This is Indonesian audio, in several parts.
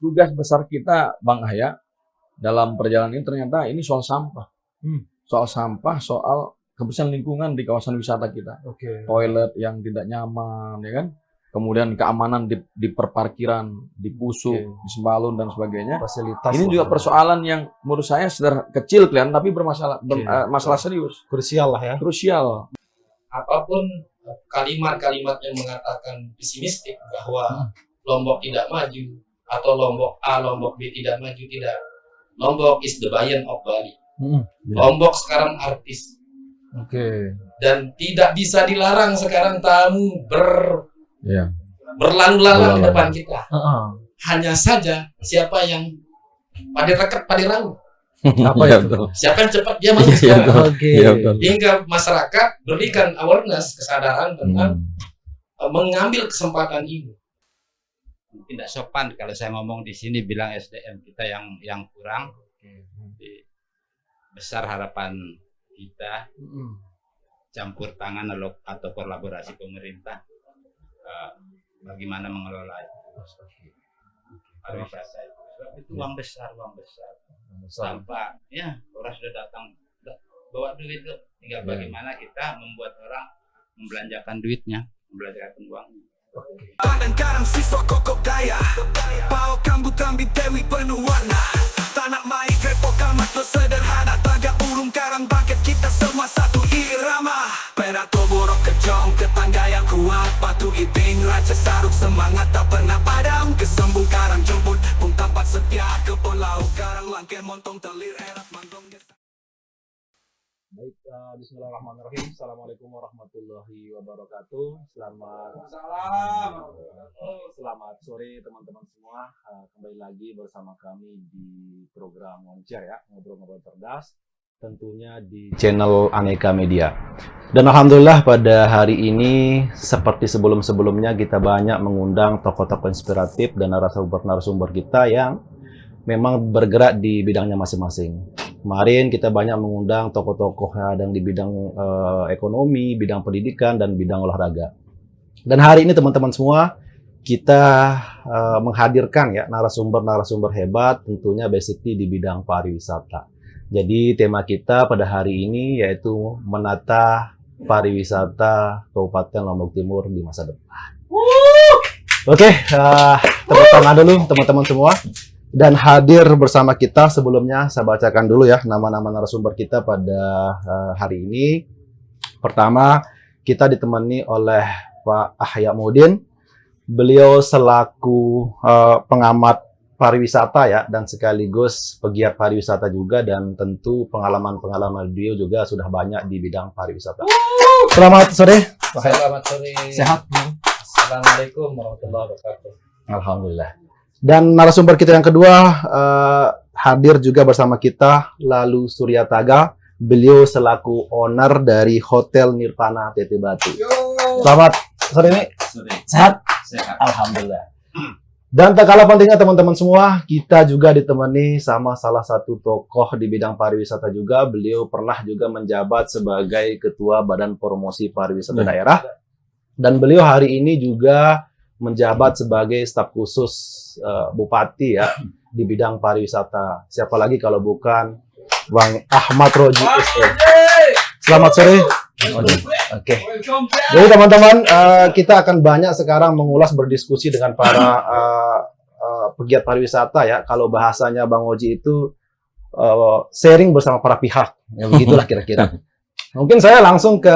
tugas besar kita, Bang Ahya, dalam perjalanan ini ternyata ini soal sampah. Soal sampah, soal kebersihan lingkungan di kawasan wisata kita. Toilet yang tidak nyaman, ya kan? Kemudian keamanan di perparkiran, di Pusuk, di Sembalun dan sebagainya. Fasilitas. Ini juga persoalan yang menurut saya kecil kelihatan tapi bermasalah, masalah serius. Krusial lah ya. Krusial. Apapun kalimat-kalimat yang mengatakan pesimistik bahwa Lombok tidak maju atau Lombok A, Lombok B tidak maju, tidak. Lombok is the Bayan of Bali. Lombok sekarang artis. Dan tidak bisa dilarang sekarang tamu berlalu lalang di depan kita. Hanya saja siapa yang pada rekat pada raut. Apa ya betul? Siapa yang cepat dia masuk sekarang. Hingga masyarakat berikan awareness, kesadaran tentang mengambil kesempatan ini. Tidak sopan kalau saya ngomong di sini bilang SDM kita yang kurang. Besar harapan kita campur tangan atau kolaborasi pemerintah bagaimana mengelola pariwisata itu uang besar tanpa ya orang sudah datang bawa duit loh, tinggal bagaimana kita membuat orang membelanjakan duitnya, membelanjakan uangnya. Dan karang siswa kokok daya Pau kambu-kambi dewi penuh warna Tanah mai grepo kamat sederhana Taga urung karang bangkit kita semua satu irama Perato borok kejong tetangga yang kuat Batu ibing raja saruk semangat tak pernah padam Kesembung karang jemput pun tampak setia ke pulau Karang langkir montong telir erat mandong. Baik, bismillahirrahmanirrahim. Assalamualaikum warahmatullahi wabarakatuh. Selamat sore teman-teman semua. Kembali lagi bersama kami di program Moncer ya, ngobrol-ngobrol cerdas. Tentunya di channel Aneka Media. Dan alhamdulillah pada hari ini seperti sebelum-sebelumnya kita banyak mengundang tokoh-tokoh inspiratif dan narasumber-narasumber kita yang memang bergerak di bidangnya masing-masing. Kemarin kita banyak mengundang tokoh-tokoh yang di bidang ekonomi, bidang pendidikan, dan bidang olahraga. Dan hari ini teman-teman semua, kita menghadirkan ya narasumber-narasumber hebat, tentunya basically di bidang pariwisata. Jadi tema kita pada hari ini yaitu menata pariwisata Kabupaten Lombok Timur di masa depan. Oke, tepuk tangan dulu teman-teman semua. Dan hadir bersama kita sebelumnya, saya bacakan dulu ya nama-nama narasumber kita pada hari ini. Pertama, kita ditemani oleh Pak Ahya Muddin. Beliau selaku pengamat pariwisata ya, dan sekaligus pegiat pariwisata juga, dan tentu pengalaman-pengalaman beliau juga sudah banyak di bidang pariwisata. Selamat sore. Selamat sore. Sehat. Assalamualaikum warahmatullahi wabarakatuh. Alhamdulillah. Dan narasumber kita yang kedua hadir juga bersama kita, Lalu Suryataga. Beliau selaku owner dari Hotel Nirvana Teteh Batu. Selamat sore ini. Sehat? Sehat. Alhamdulillah. Dan tak kalah pentingnya teman-teman semua, kita juga ditemani sama salah satu tokoh di bidang pariwisata juga. Beliau pernah juga menjabat sebagai Ketua Badan Promosi Pariwisata Daerah. Dan beliau hari ini juga menjabat sebagai staf khusus Bupati ya di bidang pariwisata. Siapa lagi kalau bukan Bang Ahmad Roji. Selamat sore. Oke. Jadi teman-teman, kita akan banyak sekarang mengulas berdiskusi dengan para pegiat pariwisata ya. Kalau bahasanya Bang Oji itu sharing bersama para pihak. Ya begitulah kira-kira. Mungkin saya langsung ke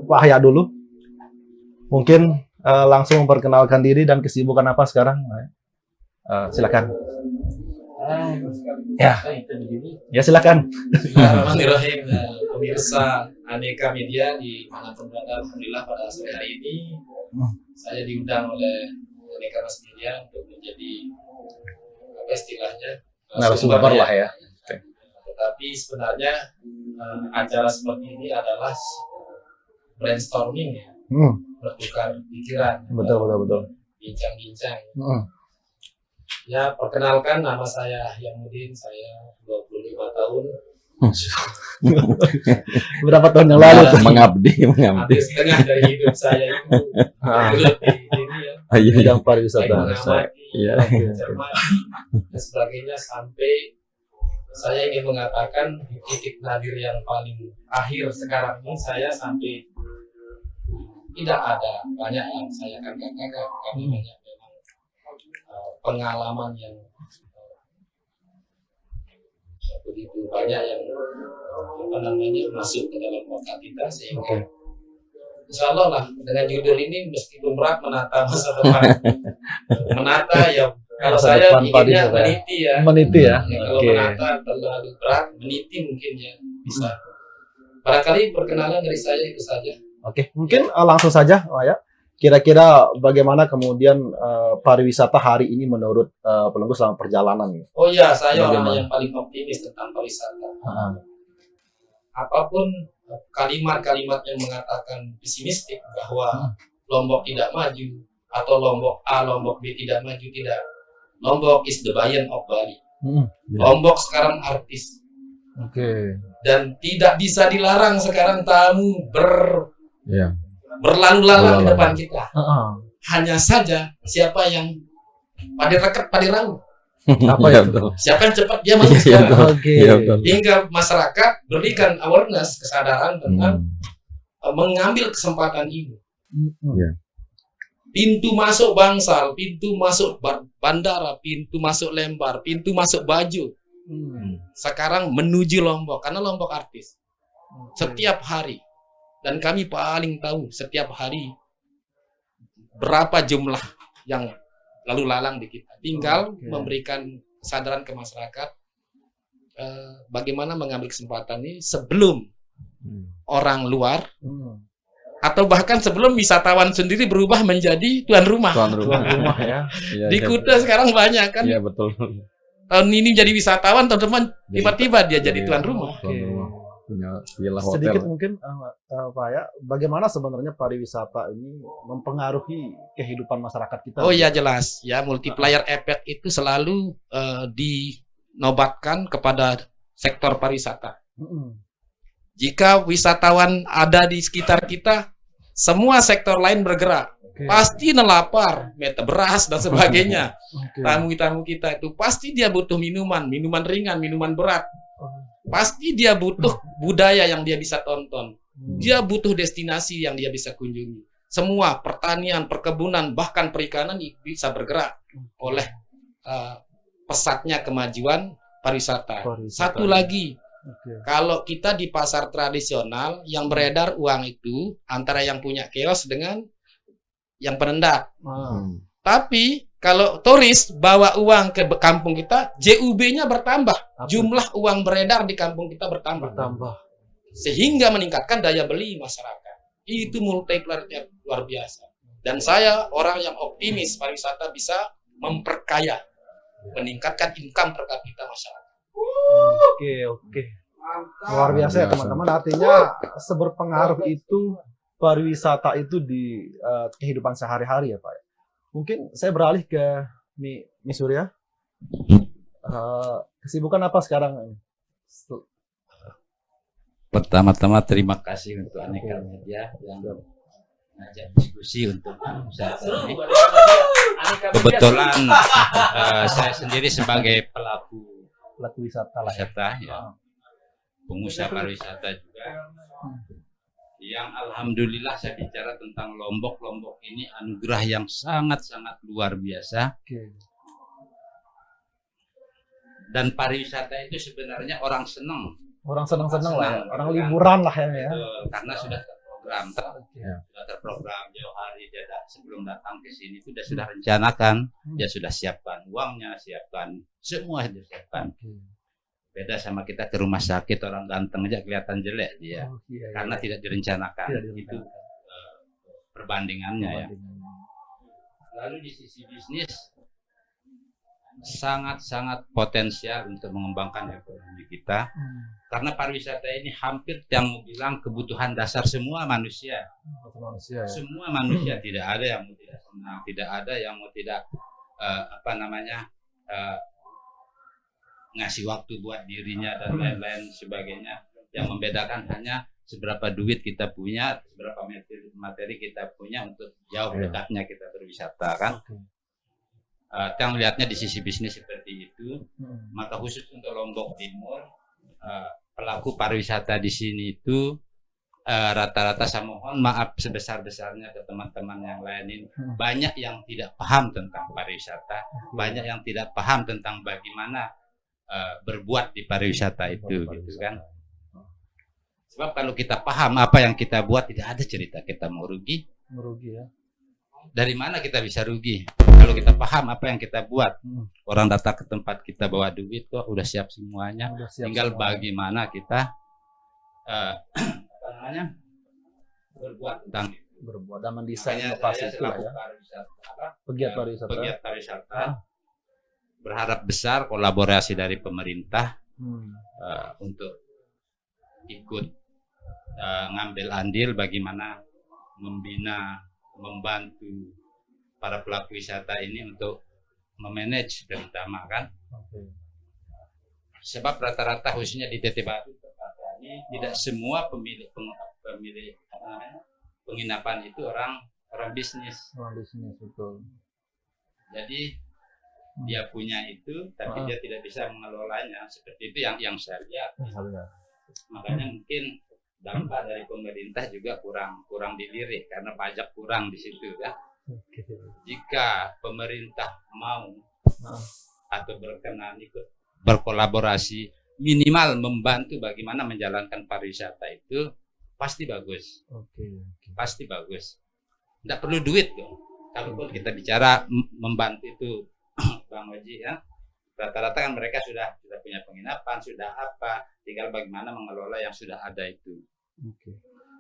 Pak Ahya dulu. Mungkin langsung memperkenalkan diri dan kesibukan apa sekarang. Silakan. Ya silakan. Bismillahirrahmanirrahim. Pemirsa Aneka Media di manapun berada, alhamdulillah pada sore hari ini saya diundang oleh Aneka Mas Media untuk menjadi apa istilahnya Narasumber lah ya. Tetapi sebenarnya acara seperti ini adalah brainstorming ya. Bertukar pikiran, Betul. bincang-bincang. Ya, perkenalkan nama saya Ahya Muddin, saya 25 tahun. Berapa tahun yang lalu? Mengabdi. Hampir setengah dari hidup saya itu di ini ya. Iya, bidang baik pariwisata. mengamati, Iya. mencermati, dan sebagainya, sampai saya ingin mengatakan di titik nadir yang paling akhir sekarang ini, saya sampai tidak ada banyak yang saya akan katakan karena banyak memang pengalaman yang begitu banyak yang masuk ke dalam otak kita, sehingga insya Allah lah dengan judul ini meskipun berat menata masa depan, menata ya kalau Masa saya depan inginnya pariwisata. meniti ya. Meniti ya. Kalau Oke. menata terlalu berat, meniti mungkin ya bisa. Barangkali perkenalan dari saya itu saja. Oke, mungkin langsung saja, Pak ya. Kira-kira bagaimana kemudian pariwisata hari ini menurut Pelenggu selama perjalanan? Oh iya, saya orang Bagaimana? yang paling optimis tentang pariwisata. Ah, Apapun kalimat-kalimat yang mengatakan pesimistik bahwa Lombok tidak maju atau Lombok A, Lombok B tidak maju, tidak. Lombok is the Bayan of Bali. Lombok sekarang artis Oke. dan tidak bisa dilarang sekarang tamu Iya. berlalu lalang di Berlalu depan lalang. kita. Ah, Hanya saja siapa yang pada rekat pada raung, Apa Iya, itu? betul. siapa yang cepat dia masuk Iya, sekarang. betul. Oke. Iya, betul. Hingga masyarakat berikan awareness, kesadaran tentang mengambil kesempatan ini. Iya. Pintu masuk Bangsal, pintu masuk bandara, pintu masuk Lembar, pintu masuk Bajo. Sekarang menuju Lombok karena Lombok artis. Setiap hari, dan kami paling tahu setiap hari berapa jumlah yang lalu lalang di kita. Tinggal memberikan kesadaran ke masyarakat bagaimana mengambil kesempatan ini sebelum orang luar atau bahkan sebelum wisatawan sendiri berubah menjadi tuan rumah. Tuan rumah. Rumah ya. Iya, Di iya, Kuta sekarang banyak kan. Iya, betul. Tahun ini jadi wisatawan, tahun depan tiba-tiba dia jadi Jadi tuan rumah. Tuan rumah. Punya villa hotel. Sedikit mungkin Pak ya, bagaimana sebenarnya pariwisata ini mempengaruhi kehidupan masyarakat kita? Oh iya jelas ya, multiplier effect itu selalu dinobatkan kepada sektor pariwisata. Jika wisatawan ada di sekitar kita, semua sektor lain bergerak. Pasti nelapar, meta beras dan sebagainya. Tamu-tamu kita itu pasti dia butuh minuman ringan, minuman berat. Pasti dia butuh budaya yang dia bisa tonton. Dia butuh destinasi yang dia bisa kunjungi. Semua pertanian, perkebunan, bahkan perikanan bisa bergerak oleh pesatnya kemajuan pariwisata. Satu lagi, kalau kita di pasar tradisional yang beredar uang itu antara yang punya kios dengan yang penendak. Tapi kalau turis bawa uang ke kampung kita, JUB-nya bertambah. Jumlah uang beredar di kampung kita bertambah. Sehingga meningkatkan daya beli masyarakat. Itu multiplier luar biasa. Dan saya orang yang optimis pariwisata bisa memperkaya, meningkatkan income per kapita masyarakat. Oke. Luar biasa ya teman-teman. Artinya seberpengaruh itu pariwisata itu di kehidupan sehari-hari ya Pak. Mungkin saya beralih ke Mi Surya. Kesibukan apa sekarang? Pertama-tama terima kasih untuk Aneka Media yang ngajak diskusi untuk wisata ini. Kebetulan saya sendiri sebagai pelaku wisata lah ya. wisata, ya, pengusaha pariwisata juga, yang alhamdulillah saya bicara tentang Lombok. Lombok ini anugerah yang sangat-sangat luar biasa. Dan pariwisata itu sebenarnya orang senang. Orang senang-senang lah ya. Orang liburan lah ya. Betul, karena sudah terprogram jauh hari dia sebelum datang ke sini itu sudah rencanakan, dia sudah siapkan uangnya, siapkan semua, dia siapkan. Beda sama kita ke rumah sakit, orang ganteng aja kelihatan jelek dia, karena tidak direncanakan. Itu perbandingannya ya. Lalu di sisi bisnis sangat-sangat potensial untuk mengembangkan ekonomi kita, karena pariwisata ini hampir yang mau bilang kebutuhan dasar semua manusia. Semua manusia, tidak ada yang mau tidak senang, tidak ada yang mau tidak ngasih waktu buat dirinya dan lain-lain sebagainya. Yang membedakan hanya seberapa duit kita punya, seberapa materi kita punya untuk jauh Iya. dekatnya kita berwisata kan. Yang lihatnya di sisi bisnis seperti itu, maka khusus untuk Lombok Timur, pelaku pariwisata di sini itu rata-rata, saya mohon maaf sebesar-besarnya ke teman-teman yang lain ini, banyak yang tidak paham tentang pariwisata, banyak yang tidak paham tentang bagaimana berbuat di pariwisata itu, gitu kan. Sebab kalau kita paham apa yang kita buat, tidak ada cerita kita mau rugi. Merugi ya. Dari mana kita bisa rugi? Kalau kita paham apa yang kita buat, orang datang ke tempat kita bawa duit kok, udah siap semuanya. Udah siap Tinggal semua. bagaimana kita apa namanya, berbuat tentang itu. Berbuat dan mendesain Makanya inovasi saya itu lah selaku ya. pegiat Pegiat pariwisata. pegiat pariwisata berharap besar kolaborasi dari pemerintah untuk ikut ngambil andil bagaimana membina, membantu para pelaku wisata ini untuk memanage terutama kan. Sebab rata-rata khususnya di TT Batu ini tidak semua pemilik apa namanya, penginapan itu orang bisnis. Orang bisnis betul. Jadi dia punya itu, tapi dia tidak bisa mengelolanya. Seperti itu yang saya lihat. Makanya mungkin dampak dari pemerintah juga kurang dilirik karena pajak kurang di situ ya. Jika pemerintah mau atau berkenan ikut berkolaborasi, minimal membantu bagaimana menjalankan pariwisata itu pasti bagus. Pasti bagus. Tidak perlu duit dong. Kalaupun kita bicara membantu itu, Bang Oji ya, rata-rata kan mereka sudah punya penginapan, sudah apa, tinggal bagaimana mengelola yang sudah ada itu.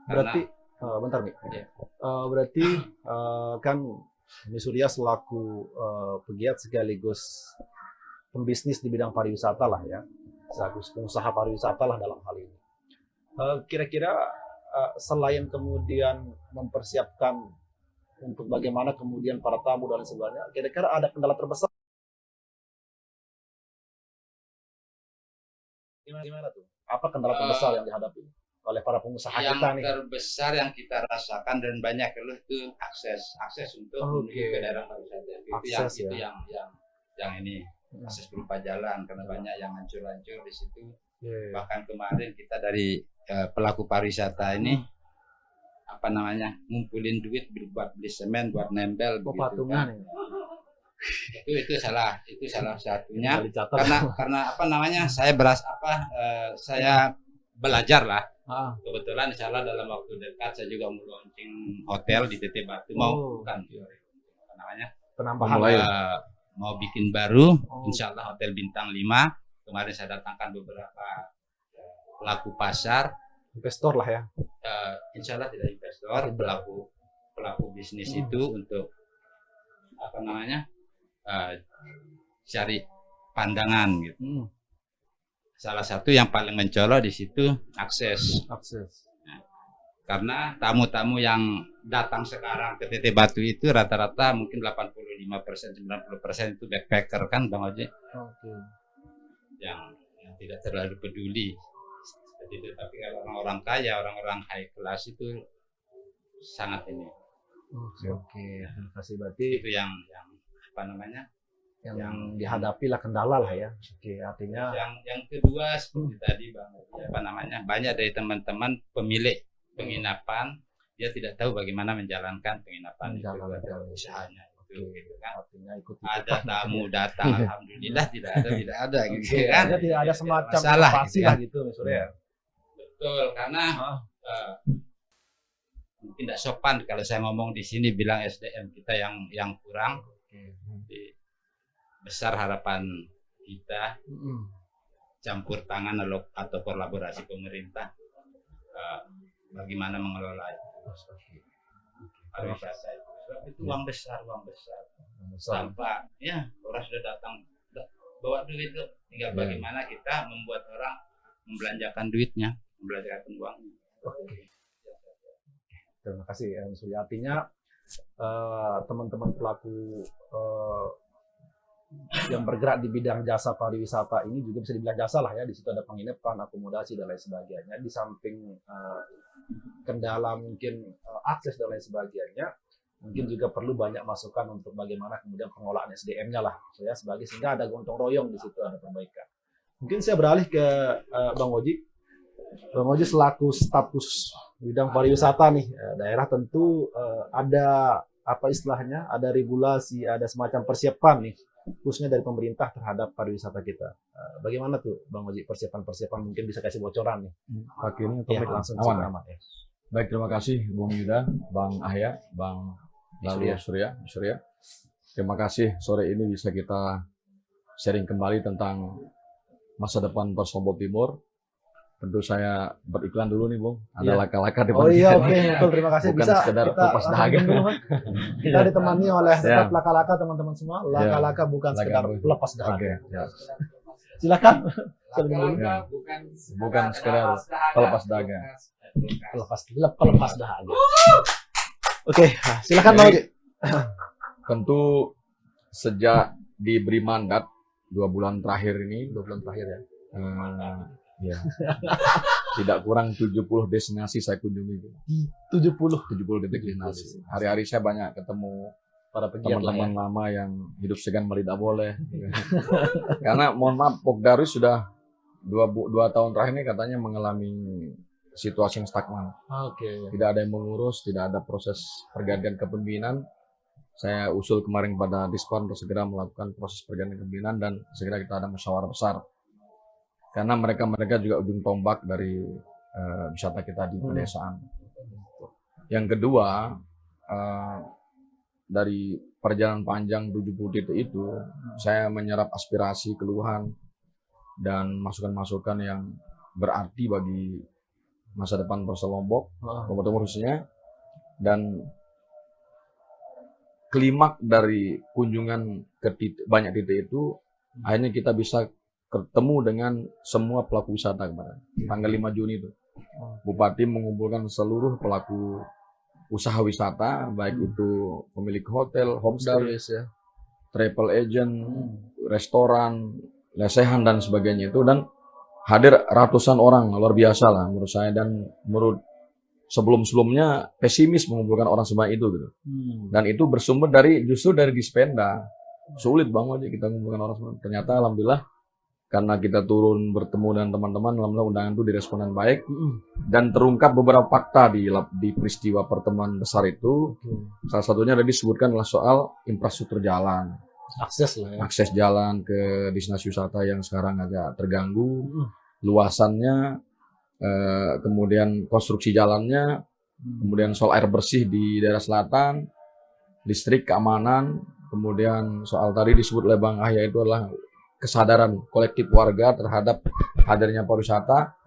Berarti bentar nih. Ya. Berarti kan Umi Surya selaku pegiat sekaligus pembisnis di bidang pariwisata lah ya, selaku pengusaha pariwisata lah dalam hal ini. Kira-kira selain kemudian mempersiapkan untuk bagaimana kemudian para tamu dan sebagainya, kira-kira ada kendala terbesar? Gimana tuh? Apa kendala terbesar yang dihadapi oleh para pengusaha Yang kita nih? terbesar yang kita rasakan dan banyak itu akses untuk menuju ke daerah pariwisata. Akses, Itu yang ini akses berupa jalan karena banyak yang hancur-hancur di situ. Bahkan kemarin kita dari pelaku pariwisata ini apa namanya, ngumpulin duit buat beli semen, buat nempel begitu Patungan kan. ya. Itu salah satunya. Dicatat. karena apa namanya, saya saya belajar lah. Kebetulan insya Allah dalam waktu dekat saya juga mau launching hotel di TT Batu, bukan apa namanya, Penambahan Mulai. mau bikin baru, insya Allah hotel bintang 5. Kemarin saya datangkan beberapa pelaku pasar, investor lah ya. insya Allah tidak investor, pelaku bisnis itu untuk apa namanya, cari pandangan gitu. Salah satu yang paling mencolok di situ akses. Karena tamu-tamu yang datang sekarang ke TT Batu itu rata-rata mungkin 85%, 90% itu backpacker kan Bang Oji. Yang tidak terlalu peduli seperti itu. Tapi kalau orang-orang kaya, orang-orang high class itu sangat ini. Terima kasih. Berarti Itu yang apa namanya? yang dihadapi lah kendala lah ya. Artinya Yang kedua seperti tadi Bang, apa namanya, banyak dari teman-teman pemilik penginapan dia tidak tahu bagaimana menjalankan penginapan itu atau usahanya itu, gitu kan. artinya ikut Ada tamu datang, alhamdulillah tidak ada gitu kan. tidak ada semacam Masalah, inovasi gitu lah kan. gitu Mas Surya. Betul, karena mungkin tidak sopan kalau saya ngomong di sini bilang SDM kita yang kurang. Jadi, besar harapan kita campur tangan atau kolaborasi pemerintah bagaimana mengelola pariwisata itu. Sebab itu uang besar. Tanpa ya orang sudah datang bawa duit itu, tinggal bagaimana kita membuat orang membelanjakan duitnya, membelanjakan uangnya. Terima kasih Mas Surya. Artinya teman-teman pelaku yang bergerak di bidang jasa pariwisata ini juga bisa dibilang jasa lah ya. Di situ ada penginapan, akomodasi dan lain sebagainya. Di samping kendala mungkin akses dan lain sebagainya, mungkin juga perlu banyak masukan untuk bagaimana kemudian pengelolaan SDM-nya lah, ya, sebagai sehingga ada gotong royong di situ, ada perbaikan. Mungkin saya beralih ke Bang Oji. Bang Oji selaku status bidang pariwisata nih, daerah tentu ada apa istilahnya, ada regulasi, ada semacam persiapan nih, khususnya dari pemerintah terhadap pariwisata kita. Bagaimana tuh Bang Oji persiapan-persiapan, mungkin bisa kasih bocoran nih? Pakai ini Ya, topik langsung aman. aman ya. Baik, terima kasih Bung Yuda, Bang Ahya, Bang lalu Surya. Terima kasih sore ini bisa kita sharing kembali tentang masa depan Pers Lombok Timur. Tentu saya beriklan dulu nih, Bung. Ada laka-laka di Oh iya, oke, betul, terima kasih. Bukan Bisa sekedar kita lepas dahaga. dulu, Bang. Kita ditemani oleh Ya. tetap laka-laka teman-teman semua. Laka-laka bukan Laka- sekedar lepas Oke, dahaga. ya. Silakan. Silakan. Ya. Bukan sekedar pelepas dahaga. Lepas dahaga. Oke, silakan Bang Oji. Tentu sejak diberi mandat 2 bulan terakhir ini, 2 bulan terakhir ya. ya, tidak kurang 70 destinasi saya kunjungi. 70 destinasi. Hari-hari saya banyak ketemu Para pegiat lah ya. teman-teman lama yang hidup segan melidah boleh. Karena mohon maaf, Pokdarwis sudah 2 tahun terakhir ini katanya mengalami situasi yang stagnan. Oke. Tidak ada yang mengurus, tidak ada proses pergantian kepemimpinan. Saya usul kemarin kepada Dispar untuk segera melakukan proses pergantian kepemimpinan dan segera kita ada musyawarah besar. Karena mereka juga ujung tombak dari wisata kita di pedesaan. Yang kedua, dari perjalanan panjang 70 titik itu, saya menyerap aspirasi, keluhan, dan masukan-masukan yang berarti bagi masa depan Pers Lombok, Lombok Timur khususnya. Dan klimak dari kunjungan ke banyak titik itu, akhirnya kita bisa ketemu dengan semua pelaku wisata kemarin. Tanggal 5 Juni itu, Bupati mengumpulkan seluruh pelaku usaha wisata, baik itu pemilik hotel, homestay, travel agent, restoran, lesehan dan sebagainya itu, dan hadir ratusan orang, luar biasa lah menurut saya, dan menurut sebelum-sebelumnya pesimis mengumpulkan orang sebanyak itu gitu. Dan itu bersumber justru dari Dispenda. Sulit banget kita mengumpulkan orang sebanyak. Ternyata alhamdulillah karena kita turun bertemu dengan teman-teman, alhamdulillah undangan itu direspon dengan baik dan terungkap beberapa fakta di peristiwa pertemuan besar itu. Salah satunya tadi disebutkan adalah soal infrastruktur jalan, Akses lah ya. akses jalan ke destinasi wisata yang sekarang agak terganggu, luasannya, kemudian konstruksi jalannya, kemudian soal air bersih di daerah selatan, listrik, keamanan, kemudian soal tadi disebut oleh Bang Ahya itu adalah kesadaran kolektif warga terhadap hadirnya pariwisata.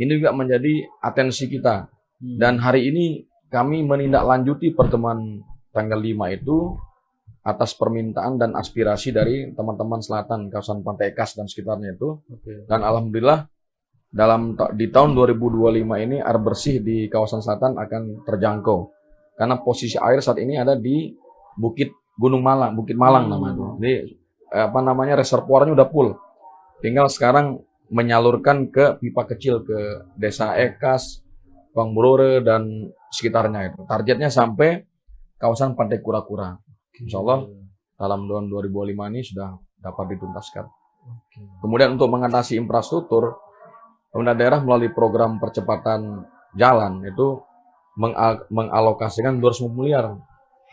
Ini juga menjadi atensi kita. Dan hari ini kami menindaklanjuti pertemuan tanggal 5 itu atas permintaan dan aspirasi dari teman-teman selatan, kawasan Pantai Kas dan sekitarnya itu. Dan alhamdulillah di tahun 2025 ini air bersih di kawasan selatan akan terjangkau. Karena posisi air saat ini ada di Bukit Malang namanya. Jadi reservoirnya udah full. Tinggal sekarang menyalurkan ke pipa kecil ke Desa Ekas, Pangburore dan sekitarnya itu. Targetnya sampai kawasan Pantai Kura-Kura. Insya Allah dalam tahun 2025 ini sudah dapat dituntaskan. Kemudian untuk mengatasi infrastruktur, pemerintah daerah melalui program percepatan jalan itu mengalokasikan 200 miliar.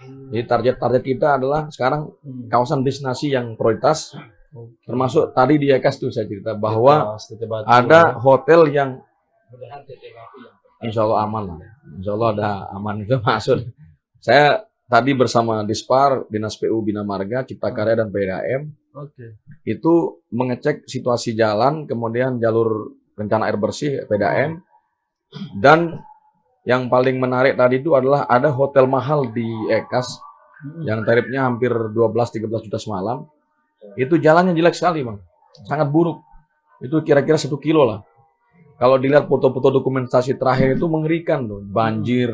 Jadi target kita adalah sekarang kawasan destinasi yang prioritas, termasuk tadi di Ekas itu saya cerita bahwa ada hotel yang insya Allah aman lah. Insya Allah ada aman itu maksud. Saya tadi bersama Dispar, Dinas PU Bina Marga, Cipta Karya dan PDAM itu mengecek situasi jalan, kemudian jalur rencana air bersih PDAM, dan yang paling menarik tadi itu adalah ada hotel mahal di Ekas yang tarifnya hampir 12-13 juta semalam. Itu jalannya jelek sekali, Bang. Sangat buruk. Itu kira-kira 1 kilo lah. Kalau dilihat foto-foto dokumentasi terakhir itu mengerikan tuh. Banjir,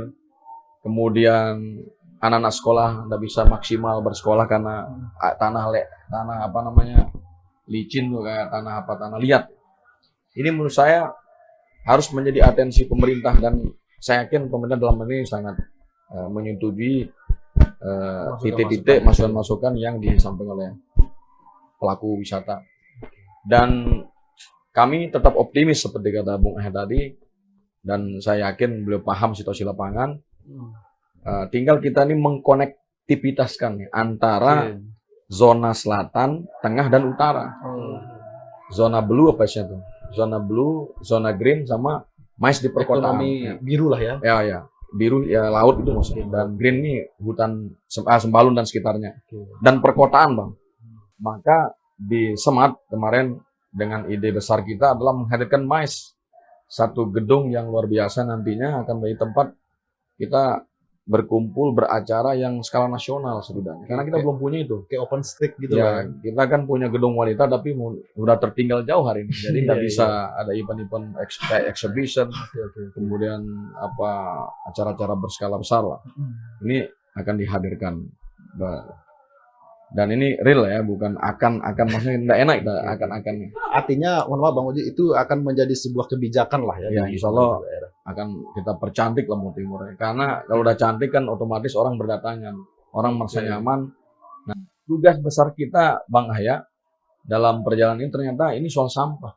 kemudian anak-anak sekolah nggak bisa maksimal bersekolah karena tanah apa namanya licin tuh, kayak tanah liat. Ini menurut saya harus menjadi atensi pemerintah, dan saya yakin pemerintah dalam ini sangat menyetujui titik-titik masukan-masukan yang disampaikan oleh pelaku wisata. Dan kami tetap optimis seperti kata Bung Ahad tadi, dan saya yakin beliau paham situasi lapangan. Tinggal kita ini mengkonektivitaskan antara zona selatan, tengah, dan utara. Zona blue apa sih itu? Zona blue, zona green, sama mais di perkotaan. Ekonomi biru lah ya. Ya. Biru ya laut itu maksudnya. Dan green ini hutan Sembalun dan sekitarnya. Dan perkotaan, Bang. Maka di Semat kemarin dengan ide besar kita adalah menghadirkan mais. Satu gedung yang luar biasa nantinya akan menjadi tempat kita berkumpul, beracara yang skala nasional setidaknya. Karena kita belum punya itu. Kayak open street gitu Ya, lah. kita kan punya gedung wanita tapi udah tertinggal jauh hari ini. Jadi nggak Iya, bisa ada event-event kayak exhibition, kemudian acara-acara berskala besar lah. Ini akan dihadirkan. Dan ini real ya, bukan akan maksudnya nggak enak, akan. Artinya, mohon maaf Bang Oji, itu akan menjadi sebuah kebijakan lah ya. Ya, di insya Allah daerah. akan kita percantik Lombok Timur. Karena kalau udah cantik kan otomatis orang berdatangan, orang merasa nyaman. Nah, tugas besar kita Bang Ahya dalam perjalanan ini ternyata ini soal sampah.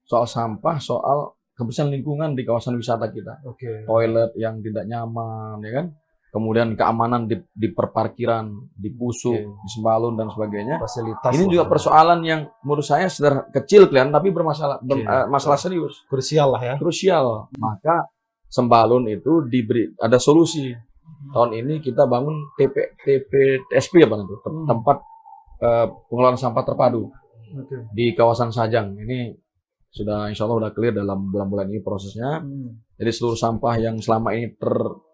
Soal sampah, soal kebersihan lingkungan di kawasan wisata kita. Toilet yang tidak nyaman, ya kan? Kemudian keamanan di perparkiran, di Pusuk, di Sembalun dan sebagainya. Fasilitas. Ini juga persoalan yang menurut saya kecil kelihatan tapi bermasalah, masalah serius. Krusial lah ya. Krusial. Maka Sembalun itu ada solusi. Tahun ini kita bangun TPSP apa itu? Tempat pengelolaan sampah terpadu di kawasan Sajang. Ini sudah insya Allah udah clear dalam bulan-bulan ini prosesnya. Jadi seluruh sampah yang selama ini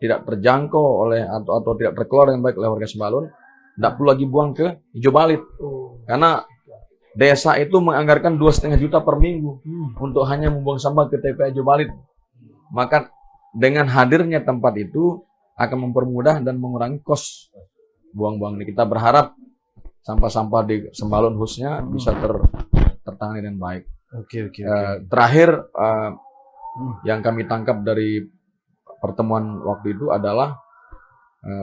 tidak terjangkau oleh atau tidak terkelola dengan baik oleh warga Sembalun, tidak perlu lagi buang ke Hijau Balit. Karena desa itu menganggarkan 2,5 juta per minggu untuk hanya membuang sampah ke TPA Hijau Balit. Maka dengan hadirnya tempat itu akan mempermudah dan mengurangi kos buang-buang ini. Kita berharap sampah-sampah di Sembalun khususnya bisa tertangani dengan baik. Terakhir yang kami tangkap dari pertemuan waktu itu adalah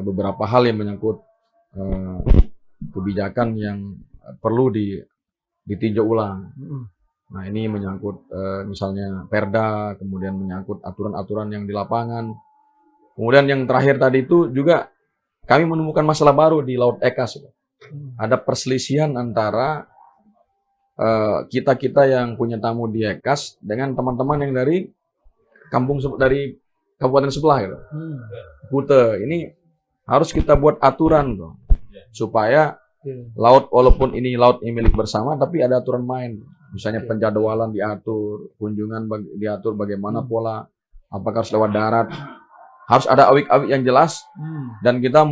beberapa hal yang menyangkut kebijakan yang perlu ditinjau ulang. Nah, ini menyangkut misalnya Perda, kemudian menyangkut aturan-aturan yang di lapangan. Kemudian yang terakhir tadi itu juga kami menemukan masalah baru di Laut Ekas. Ada perselisihan antara kita yang punya tamu di Ekas dengan teman-teman yang dari dari kabupaten sebelah gitu. Kute. Ini harus kita buat aturan dong, supaya laut, walaupun ini laut milik bersama, tapi ada aturan main. Misalnya penjadwalan diatur, kunjungan diatur bagaimana pola, apakah harus lewat darat. Harus ada awik-awik yang jelas. Dan kita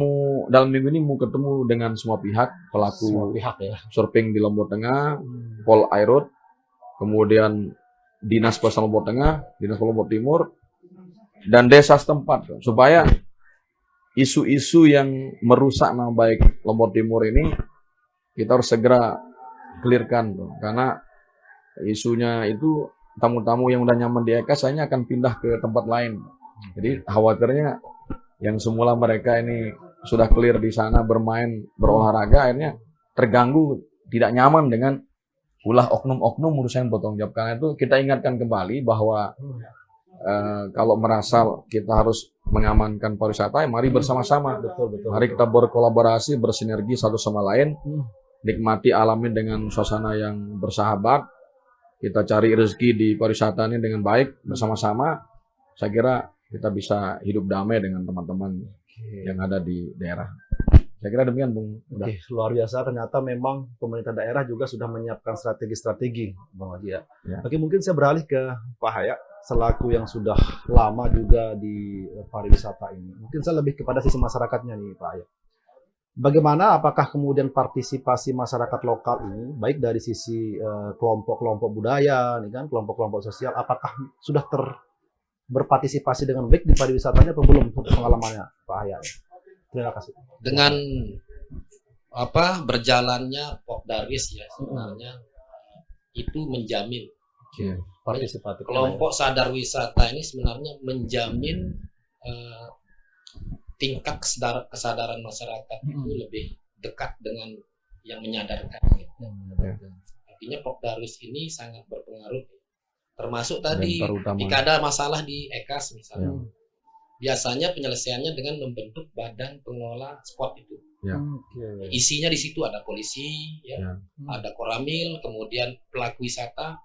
dalam minggu ini mau ketemu dengan semua pihak, pelaku surfing di Lombok Tengah, Pol Airut, kemudian Dinas Pelestarian Lombok Tengah, Dinas Lombok Timur, dan desa setempat, supaya isu-isu yang merusak nama baik Lombok Timur ini kita harus segera clearkan, karena isunya itu tamu-tamu yang udah nyaman di Ekas hanya akan pindah ke tempat lain. Jadi khawatirnya yang semula mereka ini sudah clear di sana bermain, berolahraga, akhirnya terganggu, tidak nyaman dengan ulah oknum-oknum urusan bertanggung jawab. Karena itu kita ingatkan kembali bahwa kalau merasa kita harus mengamankan pariwisata, mari bersama-sama. Mari kita berkolaborasi, bersinergi satu sama lain, nikmati alami dengan suasana yang bersahabat. Kita cari rezeki di pariwisata ini dengan baik bersama-sama. Saya kira kita bisa hidup damai dengan teman-teman yang ada di daerah. Saya kira demikian, Bung. Luar biasa. Ternyata memang pemerintah daerah juga sudah menyiapkan strategi-strategi, Bang Haji ya. Oke, mungkin saya beralih ke Pak Haya, selaku yang sudah lama juga di pariwisata ini. Mungkin saya lebih kepada sisi masyarakatnya nih, Pak Haya. Bagaimana, apakah kemudian partisipasi masyarakat lokal ini, baik dari sisi kelompok-kelompok budaya, nih kan, kelompok-kelompok sosial, apakah sudah berpartisipasi dengan baik di pariwisatanya atau belum pengalamannya, Pak Haya? Terima kasih. Dengan berjalannya Pok Darwis ya sebenarnya itu menjamin Partisipatif. kelompok sadar wisata ini sebenarnya menjamin tingkat kesadaran masyarakat itu lebih dekat dengan yang menyadarkan. Artinya Pok Darwis ini sangat berpengaruh. Termasuk tadi jika ada masalah di EKAS misalnya, biasanya penyelesaiannya dengan membentuk badan pengelola spot itu. Isinya di situ ada polisi, ada Koramil, kemudian pelaku wisata,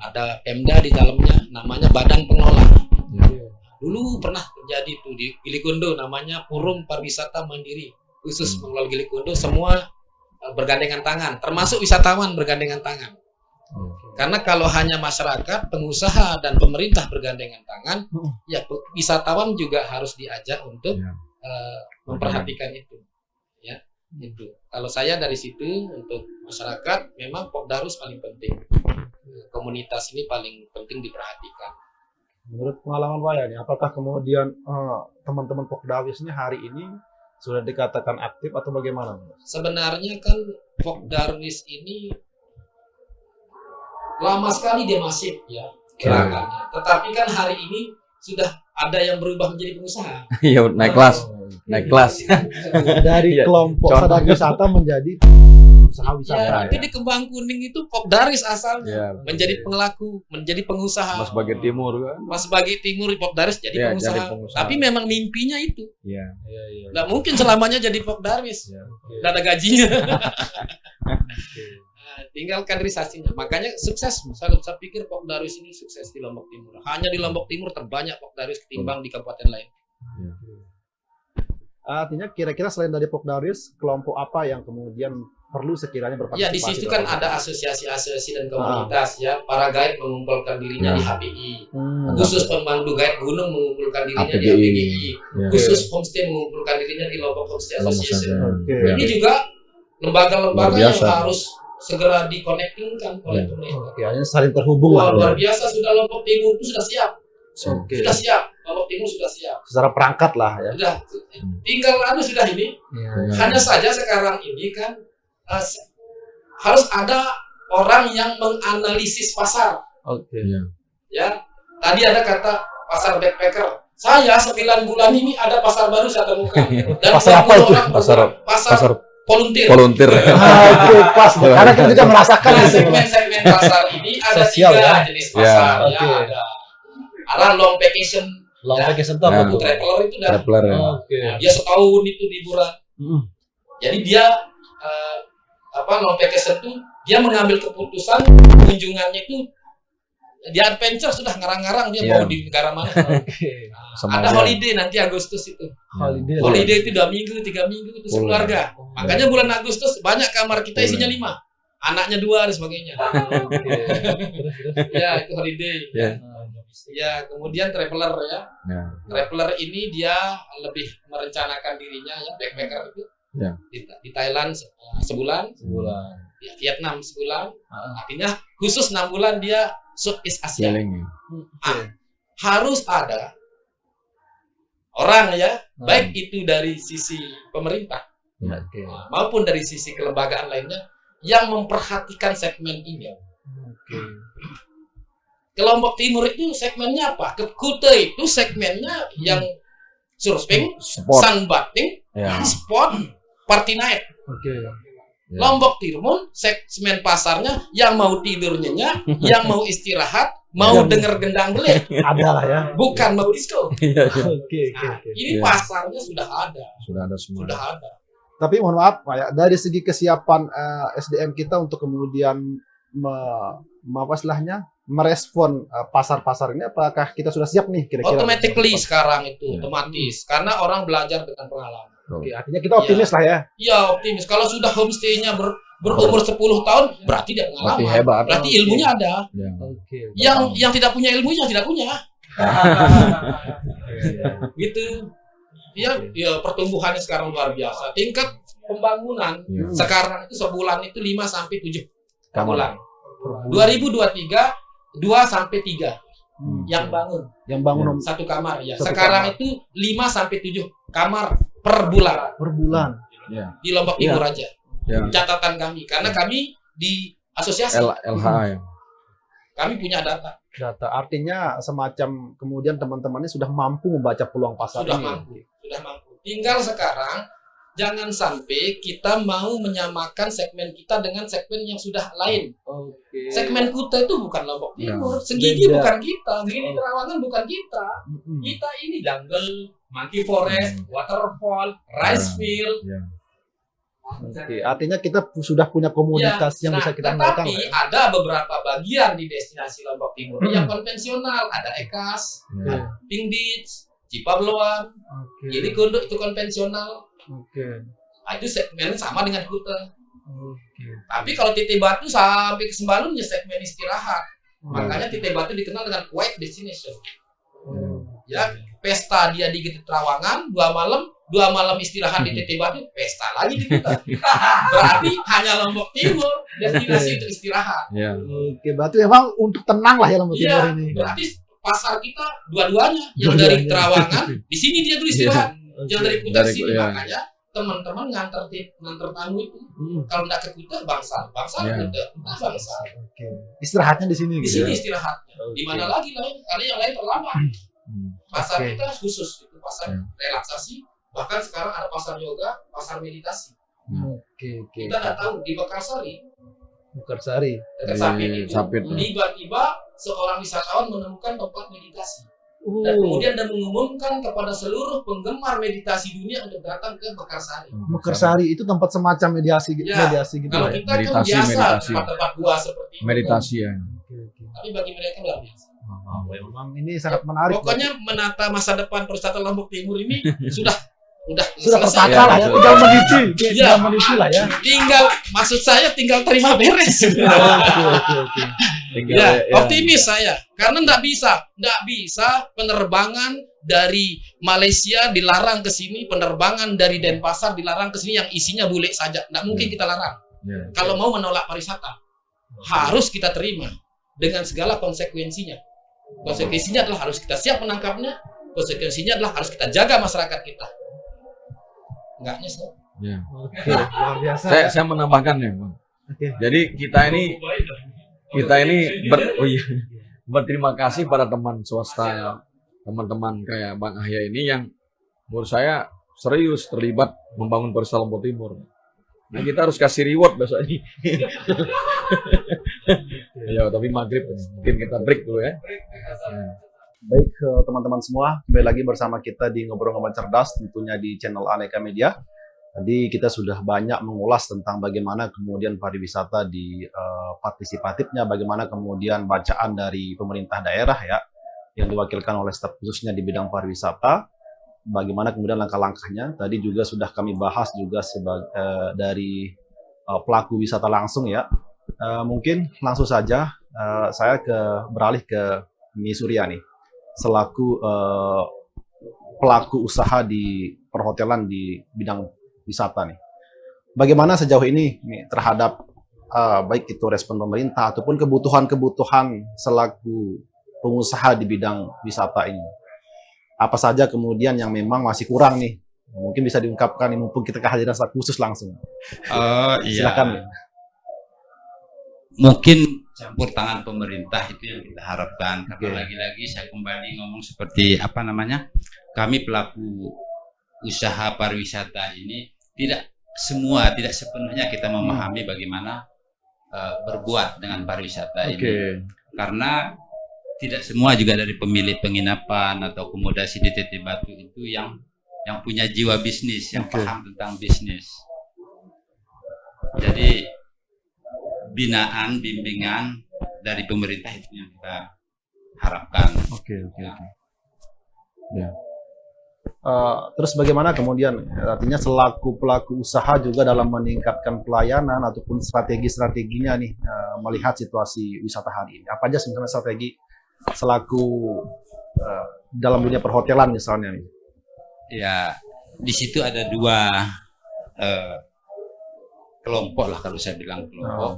ada Pemda di dalamnya, namanya badan pengelola. Dulu pernah terjadi tuh di Gilikundo, namanya Forum Pariwisata Mandiri, khusus pengelola Gilikundo, semua bergandengan tangan, termasuk wisatawan bergandengan tangan. Karena kalau hanya masyarakat, pengusaha dan pemerintah bergandengan tangan, ya wisatawan juga harus diajak untuk memperhatikan itu. Ya, itu. Kalau saya dari situ untuk masyarakat, memang Pok Darwis paling penting. Komunitas ini paling penting diperhatikan. Menurut pengalaman Pak ya, apakah kemudian teman-teman Pok Darwis ini hari ini sudah dikatakan aktif atau bagaimana? Sebenarnya kan Pok Darwis ini lama sekali dia masif ya gerakannya. Tetapi kan hari ini sudah ada yang berubah menjadi pengusaha. Iya, naik kelas. Dari kelompok sadar wisata menjadi usaha wisata. Itu di Kembang Kuning itu Pok Darwis asalnya menjadi pelaku, menjadi pengusaha. Mas Bagi Timur kan. Mas Bagi Timur Pok Darwis jadi pengusaha. Tapi memang mimpinya itu. Nggak mungkin selamanya jadi Pok Darwis. Nggak ada gajinya. Tinggal kaderisasinya. Makanya sukses. Saya pikir Pok Darwis ini sukses di Lombok Timur. Hanya di Lombok Timur terbanyak Pok Darwis ketimbang di kabupaten lain. Artinya kira-kira selain dari Pok Darwis, kelompok apa yang kemudian perlu sekiranya berpartisipasi? Ya, di situ kan ada asosiasi-asosiasi dan komunitas ya. Para guide mengumpulkan dirinya di HPI. Khusus pemandu guide gunung mengumpulkan dirinya di HPGI. Khusus homestay mengumpulkan dirinya di Lombok Homestay Association. Ini juga lembaga-lembaga yang harus segera dikonektingkan oleh pemerintah. Hanya saling terhubung lah. Luar biasa, sudah Lombok Timur itu sudah siap. Sudah siap. Lombok Timur sudah siap. Secara perangkat lah ya. Sudah. Tinggal sudah ini. Hanya saja sekarang ini kan harus ada orang yang menganalisis pasar. Ya. Tadi ada kata pasar backpacker. Saya 9 bulan ini ada pasar baru saya temukan. Dan pasar apa itu? Pasar volunteer. Pas. Karena kita juga merasakan segmen pasar ini ada sosial, 3 jenis pasar. Ada long vacation. Long vacation itu apa tuh? Traveler itu dah. Dia setahun itu liburan. Jadi dia long vacation itu dia mengambil keputusan kunjungannya itu dia adventure sudah ngarang-ngarang dia mau di negara mana. Ada holiday nanti Agustus itu. Holiday itu 2 minggu, 3 minggu itu sekeluarga. Makanya bulan Agustus banyak kamar kita isinya 5. Anaknya 2 dan sebagainya. Ya, itu holiday. Ya, kemudian traveler ya. Traveler ini dia lebih merencanakan dirinya ya, backpacker itu. Di Thailand sebulan. Di Vietnam sebulan. Artinya khusus 6 bulan dia Southeast Asia. Harus ada orang ya, baik itu dari sisi pemerintah maupun dari sisi kelembagaan lainnya yang memperhatikan segmen ini. Kelompok Timur itu segmennya apa? Kute itu segmennya yang surfing, sunbathing, sport, party night. Lombok Timur segmen pasarnya yang mau tidur nyenyak, yang mau istirahat, mau denger gendang belik. Ada lah ya. Bukan mau disco. Ini Iya. pasarnya sudah ada. Sudah ada semua. Sudah ada. Tapi mohon maaf Pak ya, dari segi kesiapan SDM kita untuk kemudian merespon pasar-pasar ini, apakah kita sudah siap nih kira-kira? Automatically sekarang itu otomatis karena orang belajar dengan pengalaman. Oke, artinya kita optimis lah ya. Iya, optimis. Kalau sudah homestay-nya berumur 10 tahun, berarti dia pengalaman. Berarti hebat. Berarti ilmunya ada. Yang tidak punya ilmunya tidak punya. Gitu. Ya pertumbuhannya sekarang luar biasa. Tingkat pembangunan sekarang itu sebulan itu 5 sampai 7 bulan. 2023 2 sampai 3 yang bangun Yang bangun satu kamar ya. Satu Sekarang kamar. itu 5 sampai 7 kamar per bulan Per bulan. Ya. di Lombok Timur aja. Ya. Catatan kami, karena kami di asosiasi, LHA ya. kami punya data. Data artinya semacam kemudian teman-teman ini sudah mampu membaca peluang pasar Sudah ini. mampu. Tinggal sekarang jangan sampai kita mau menyamakan segmen kita dengan segmen yang sudah lain. Oke. Segmen Kuta itu bukan Lombok Ya. Timur, Segigi Beda. bukan kita, Gili Terawangan bukan kita. Kita ini jungle, monkey forest, waterfall, rice field. Ya. Oke, artinya kita sudah punya komoditas yang bisa kita andalkan. Tetapi lah ya. ada beberapa bagian di destinasi Lombok Timur yang konvensional, ada Ekas, Ya. Pink Beach, Cipabloan, Oke. jadi Kunduk itu konvensional. Oke. Nah, itu segmen sama dengan Kuta. Oke. Tapi kalau Tite Batu sampai ke Sembalun ya segmen istirahat. Hmm. Makanya Tite Batu dikenal dengan quiet destination. Oh. Ya, pesta dia di Gili Trawangan 2 malam istirahat di Tite Batu, pesta lagi di kita. Berarti hanya Lombok Timur destinasi untuk istirahat. Ya. Oke, berarti memang untuk tenang lah ya Lombok Timur Iya, ini. berarti pasar kita dua-duanya. Yang dari Trawangan di sini dia tuh istirahat. Yang dari Kuta Dari- sini, iya. makanya teman-teman nganter tamu itu. Kalau nggak ke Kuta, Bangsal, Iya. Kuta, Bangsal. Oke. Istirahatnya di sini. Di gitu sini ya? istirahatnya. Oke. Di mana lagi lain? Karena yang lain terlambat. Hmm. Pasar Oke. kita khusus itu pasar Ya. relaksasi. Bahkan sekarang ada pasar yoga, pasar meditasi. Oke. Kita nggak tahu di Mekarsari, Bukarsari. dekat Di Sapit itu, Sapit. tiba-tiba seorang wisatawan menemukan tempat meditasi. Oh. Dan kemudian dia mengumumkan kepada seluruh penggemar meditasi dunia untuk datang ke Mekarsari. Bukarsari itu tempat semacam mediasi Ya, mediasi gitu Kalau lah ya. kita kan Meditasi, biasa meditasi. tempat-tempat gua seperti itu. Meditasi ya. Oke. Tapi bagi mereka luar biasa. Memang ini sangat menarik. Pokoknya menata masa depan pariwisata Lombok Timur ini sudah sudah selesai. tertata lah ya, Ya, tinggal meniti, Iya. tinggal meniti lah ya. Tinggal, maksud saya tinggal terima beres. Oke. Ya, optimis saya. Karena nggak bisa penerbangan dari Malaysia dilarang ke sini, penerbangan dari Denpasar dilarang ke sini yang isinya bule saja. Nggak mungkin kita larang. Ya. Kalau mau menolak pariwisata, harus kita terima dengan segala konsekuensinya. Konsekuensinya adalah harus kita siap menangkapnya. Konsekuensinya adalah harus kita jaga masyarakat kita. Nggak nyesel. Ya. Oke, luar biasa. Saya menambahkan ya, Bang. Oke. Jadi kita ini berterima kasih pada teman swasta, teman-teman kayak Bang Ahya ini yang menurut saya serius terlibat membangun pariwisata Lombok Timur. Nah, kita harus kasih reward besok ini. Ya, tapi maghrib mungkin kita break dulu ya. Baik teman-teman semua, kembali lagi bersama kita di Ngobrol-Ngobrol Cerdas, tentunya di channel Aneka Media. Tadi kita sudah banyak mengulas tentang bagaimana kemudian pariwisata di partisipatifnya, bagaimana kemudian bacaan dari pemerintah daerah ya, yang diwakilkan oleh staf khususnya di bidang pariwisata, bagaimana kemudian langkah-langkahnya. Tadi juga sudah kami bahas juga dari pelaku wisata langsung ya. Mungkin langsung saja saya beralih ke Mi Surya nih, selaku pelaku usaha di perhotelan di bidang wisata nih. Bagaimana sejauh ini nih, terhadap baik itu respon pemerintah ataupun kebutuhan-kebutuhan selaku pengusaha di bidang wisata ini? Apa saja kemudian yang memang masih kurang nih? Mungkin bisa diungkapkan nih, mumpung kita kehadiran staf khusus langsung. Oh iya. Silakan. Mungkin campur tangan pemerintah itu yang kita harapkan. Karena Oke. lagi-lagi saya kembali ngomong seperti apa namanya, kami pelaku usaha pariwisata ini tidak sepenuhnya kita memahami bagaimana berbuat dengan pariwisata ini. Karena tidak semua juga dari pemilik penginapan atau akomodasi di Tete Batu itu yang punya jiwa bisnis, yang paham tentang bisnis. Jadi binaan, bimbingan dari pemerintah itu yang kita harapkan. Oke. Ya. Terus bagaimana kemudian artinya selaku pelaku usaha juga dalam meningkatkan pelayanan ataupun strategi-strateginya nih melihat situasi wisata hari ini. Apa aja sebenarnya strategi selaku dalam dunia perhotelan misalnya nih? Ya, di situ ada dua kelompok lah kalau saya bilang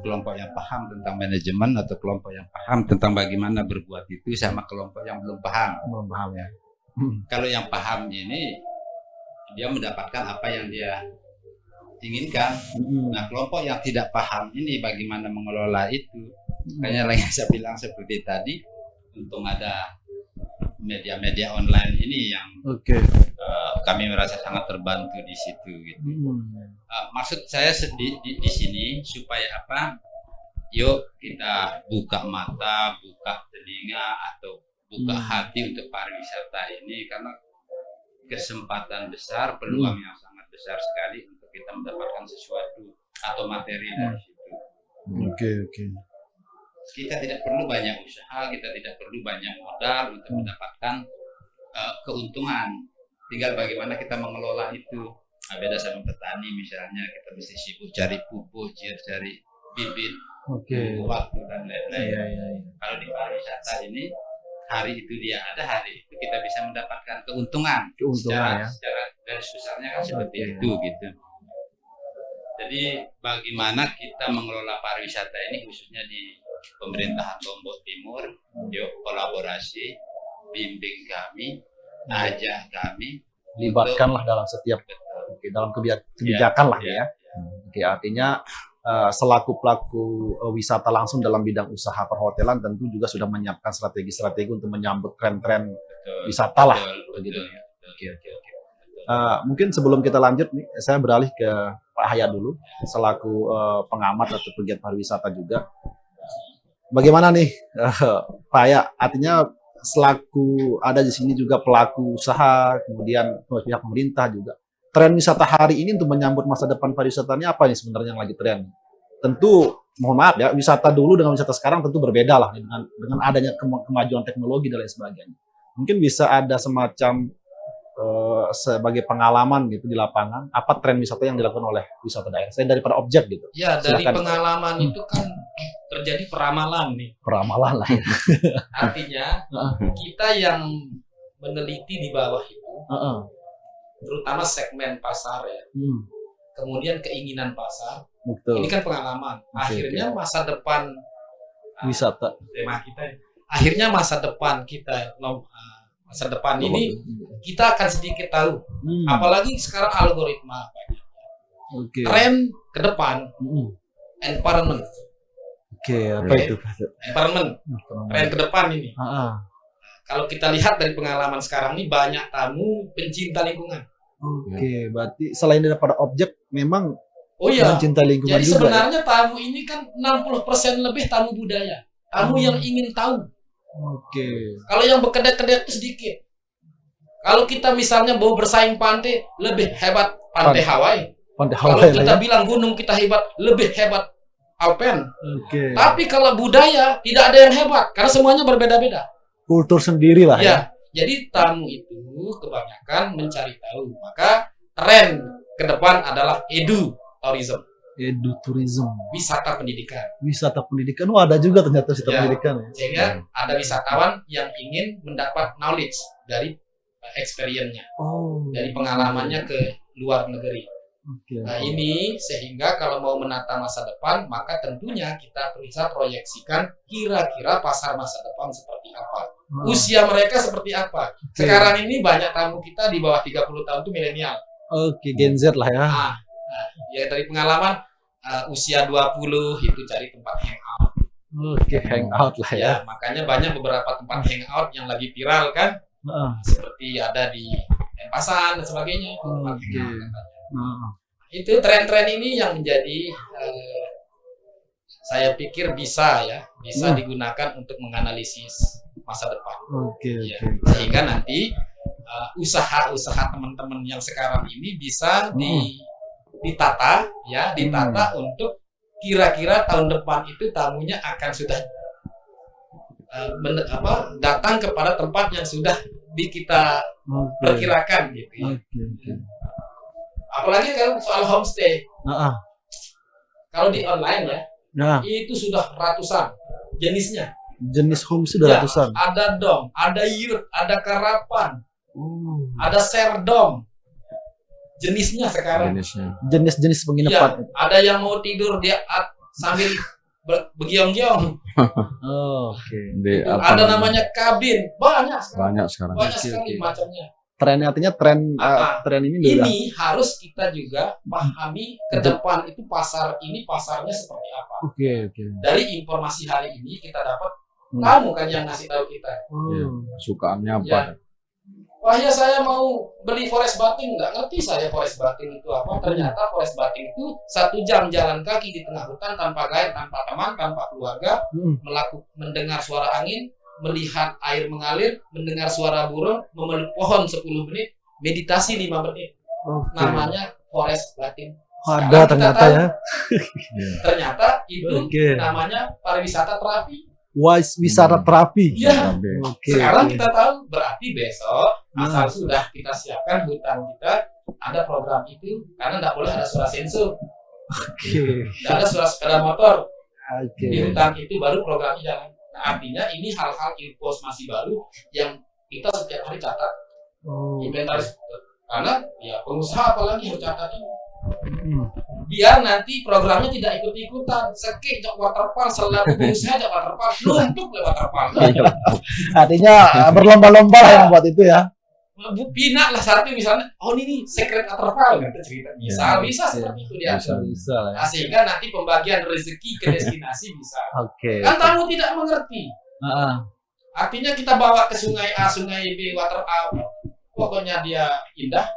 kelompok yang paham tentang manajemen atau kelompok yang paham tentang bagaimana berbuat itu sama kelompok yang belum paham. Belum paham ya. Kalau yang paham ini dia mendapatkan apa yang dia inginkan. Nah, kelompok yang tidak paham ini bagaimana mengelola itu, makanya yang saya bilang seperti tadi, untung ada media-media online ini yang kami merasa sangat terbantu di situ gitu. Maksud saya di sini supaya apa? Yuk kita buka mata, buka telinga, atau buka hati untuk pariwisata ini, karena kesempatan besar, peluang yang sangat besar sekali untuk kita mendapatkan sesuatu atau materi dari situ. Kita tidak perlu banyak usaha, kita tidak perlu banyak modal untuk mendapatkan keuntungan. Tinggal bagaimana kita mengelola itu. Nah, beda sama petani misalnya, kita mesti sibuk cari pupuk, cari bibit, waktu dan lain-lain. Kalau di pariwisata ini, hari itu dia ada, hari itu kita bisa mendapatkan keuntungan secara garis besarnya kan seperti itu gitu. Jadi bagaimana kita mengelola pariwisata ini khususnya di pemerintahan Lombok Timur, yuk kolaborasi, bimbing kami, ajak kami, Libatkanlah dalam setiap dalam kebijakan lah ya. Artinya selaku pelaku wisata langsung dalam bidang usaha perhotelan tentu juga sudah menyiapkan strategi-strategi untuk menyambut tren-tren wisata lah, begitu ya. Mungkin sebelum kita lanjut nih, saya beralih ke Pak Hayat dulu, selaku pengamat atau pegiat pariwisata juga. Bagaimana nih, Pak Hayat? Artinya selaku ada di sini juga pelaku usaha, kemudian pihak pemerintah juga. Tren wisata hari ini untuk menyambut masa depan pariwisatanya apa nih sebenarnya yang lagi tren? Tentu, mohon maaf ya, wisata dulu dengan wisata sekarang tentu berbeda lah dengan adanya kemajuan teknologi dan lain sebagainya. Mungkin bisa ada semacam sebagai pengalaman gitu di lapangan, apa tren wisata yang dilakukan oleh wisata daerah selain daripada objek gitu. Ya, dari Silakan. pengalaman itu kan terjadi peramalan nih. Peramalan lah ya. Artinya kita yang meneliti di bawah itu, terutama segmen pasar ya, kemudian keinginan pasar, Betul. ini kan pengalaman. Akhirnya masa depan Wisata. tema kita, akhirnya masa depan kita, masa depan ini kita akan sedikit tahu. Apalagi sekarang algoritma banyak. Tren ke depan, environment. Apa itu? Environment, tren ke depan ini. Kalau kita lihat dari pengalaman sekarang ini banyak tamu pencinta lingkungan. Berarti selain daripada objek, memang Oh iya. pencinta lingkungan Jadi juga. sebenarnya tamu ini kan 60% lebih tamu budaya. Tamu yang ingin tahu. Kalau yang berkedek-kedek itu sedikit. Kalau kita misalnya mau bersaing pantai, lebih hebat pantai Hawaii. Kalau kita bilang gunung kita hebat, lebih hebat Alpen. Tapi kalau budaya tidak ada yang hebat karena semuanya berbeda-beda. Kultur sendiri lah ya. Jadi tamu itu kebanyakan mencari tahu. Maka tren ke depan adalah edutourism. Edutourism. Wisata pendidikan. Wisata pendidikan. Ada juga ternyata wisata pendidikan. Sehingga ada wisatawan yang ingin mendapat knowledge dari experience-nya. Dari pengalamannya ke luar negeri. Nah ini sehingga kalau mau menata masa depan, maka tentunya kita bisa proyeksikan kira-kira pasar masa depan seperti apa. Usia mereka seperti apa. Sekarang ini banyak tamu kita di bawah 30 tahun itu milenial. Gen Z lah ya. Ya dari pengalaman usia 20 itu cari tempat hangout. Hangout lah ya. Makanya banyak beberapa tempat hangout yang lagi viral kan. Seperti ada di Denpasar dan sebagainya. Itu tren-tren ini yang menjadi saya pikir bisa digunakan untuk menganalisis masa depan. Sehingga nanti usaha-usaha teman-teman yang sekarang ini bisa ditata untuk kira-kira tahun depan itu tamunya akan sudah datang kepada tempat yang sudah kita perkirakan gitu ya. Apalagi kalau soal homestay. Kalau di online itu sudah ratusan jenisnya. Jenis homestay sudah ratusan. Ada dom, ada yurt, ada karapan, ada serdom. Jenisnya sekarang. Jenis-jenis penginapan. Ada yang mau tidur dia sambil begiong-giong. Ada namanya kabin. Banyak sekarang. Banyak sekali macamnya. Trennya artinya tren ini udah. Ini harus kita juga pahami ke depan itu pasarnya seperti apa. Oke. Dari informasi hari ini kita dapat kamu kan yang ngasih tahu kita. Sukaannya apa? Ya. Wah ya saya mau beli forest bathing, nggak ngerti saya forest bathing itu apa. Ternyata forest bathing itu 1 jam jalan kaki di tengah hutan tanpa guide, tanpa teman, tanpa keluarga, mendengar suara angin, melihat air mengalir, mendengar suara burung, memeluk pohon 10 menit, meditasi 5 menit. Namanya forest bathing. Ada ternyata tahu, ya. Ternyata itu namanya pariwisata terapi. Wisata terapi. Ya. Sekarang Oke. kita tahu, berarti besok asal sudah kita siapkan hutan kita ada program itu, karena nggak boleh ada suara sensor, nggak ada suara sepeda motor di hutan itu, baru programnya jalan. Nah, artinya ini hal-hal informasi baru yang kita setiap hari catat, inventaris, karena ya pengusaha apalagi harus catat ini. Biar nanti programnya tidak ikut-ikutan. Sekik jak waterfall, selalu pengusaha jak waterfall, numpuk le waterfall. Artinya berlomba-lomba lah yang buat itu ya. Bina lah satu misalnya, oh ini secret waterfall gitu cerita. Bisa seperti itu dia. Bisa lah ya. Nah, sehingga nanti pembagian rezeki ke destinasi bisa. Oke. Kan tamu tidak mengerti. Artinya kita bawa ke sungai A, sungai B, water A, pokoknya dia indah.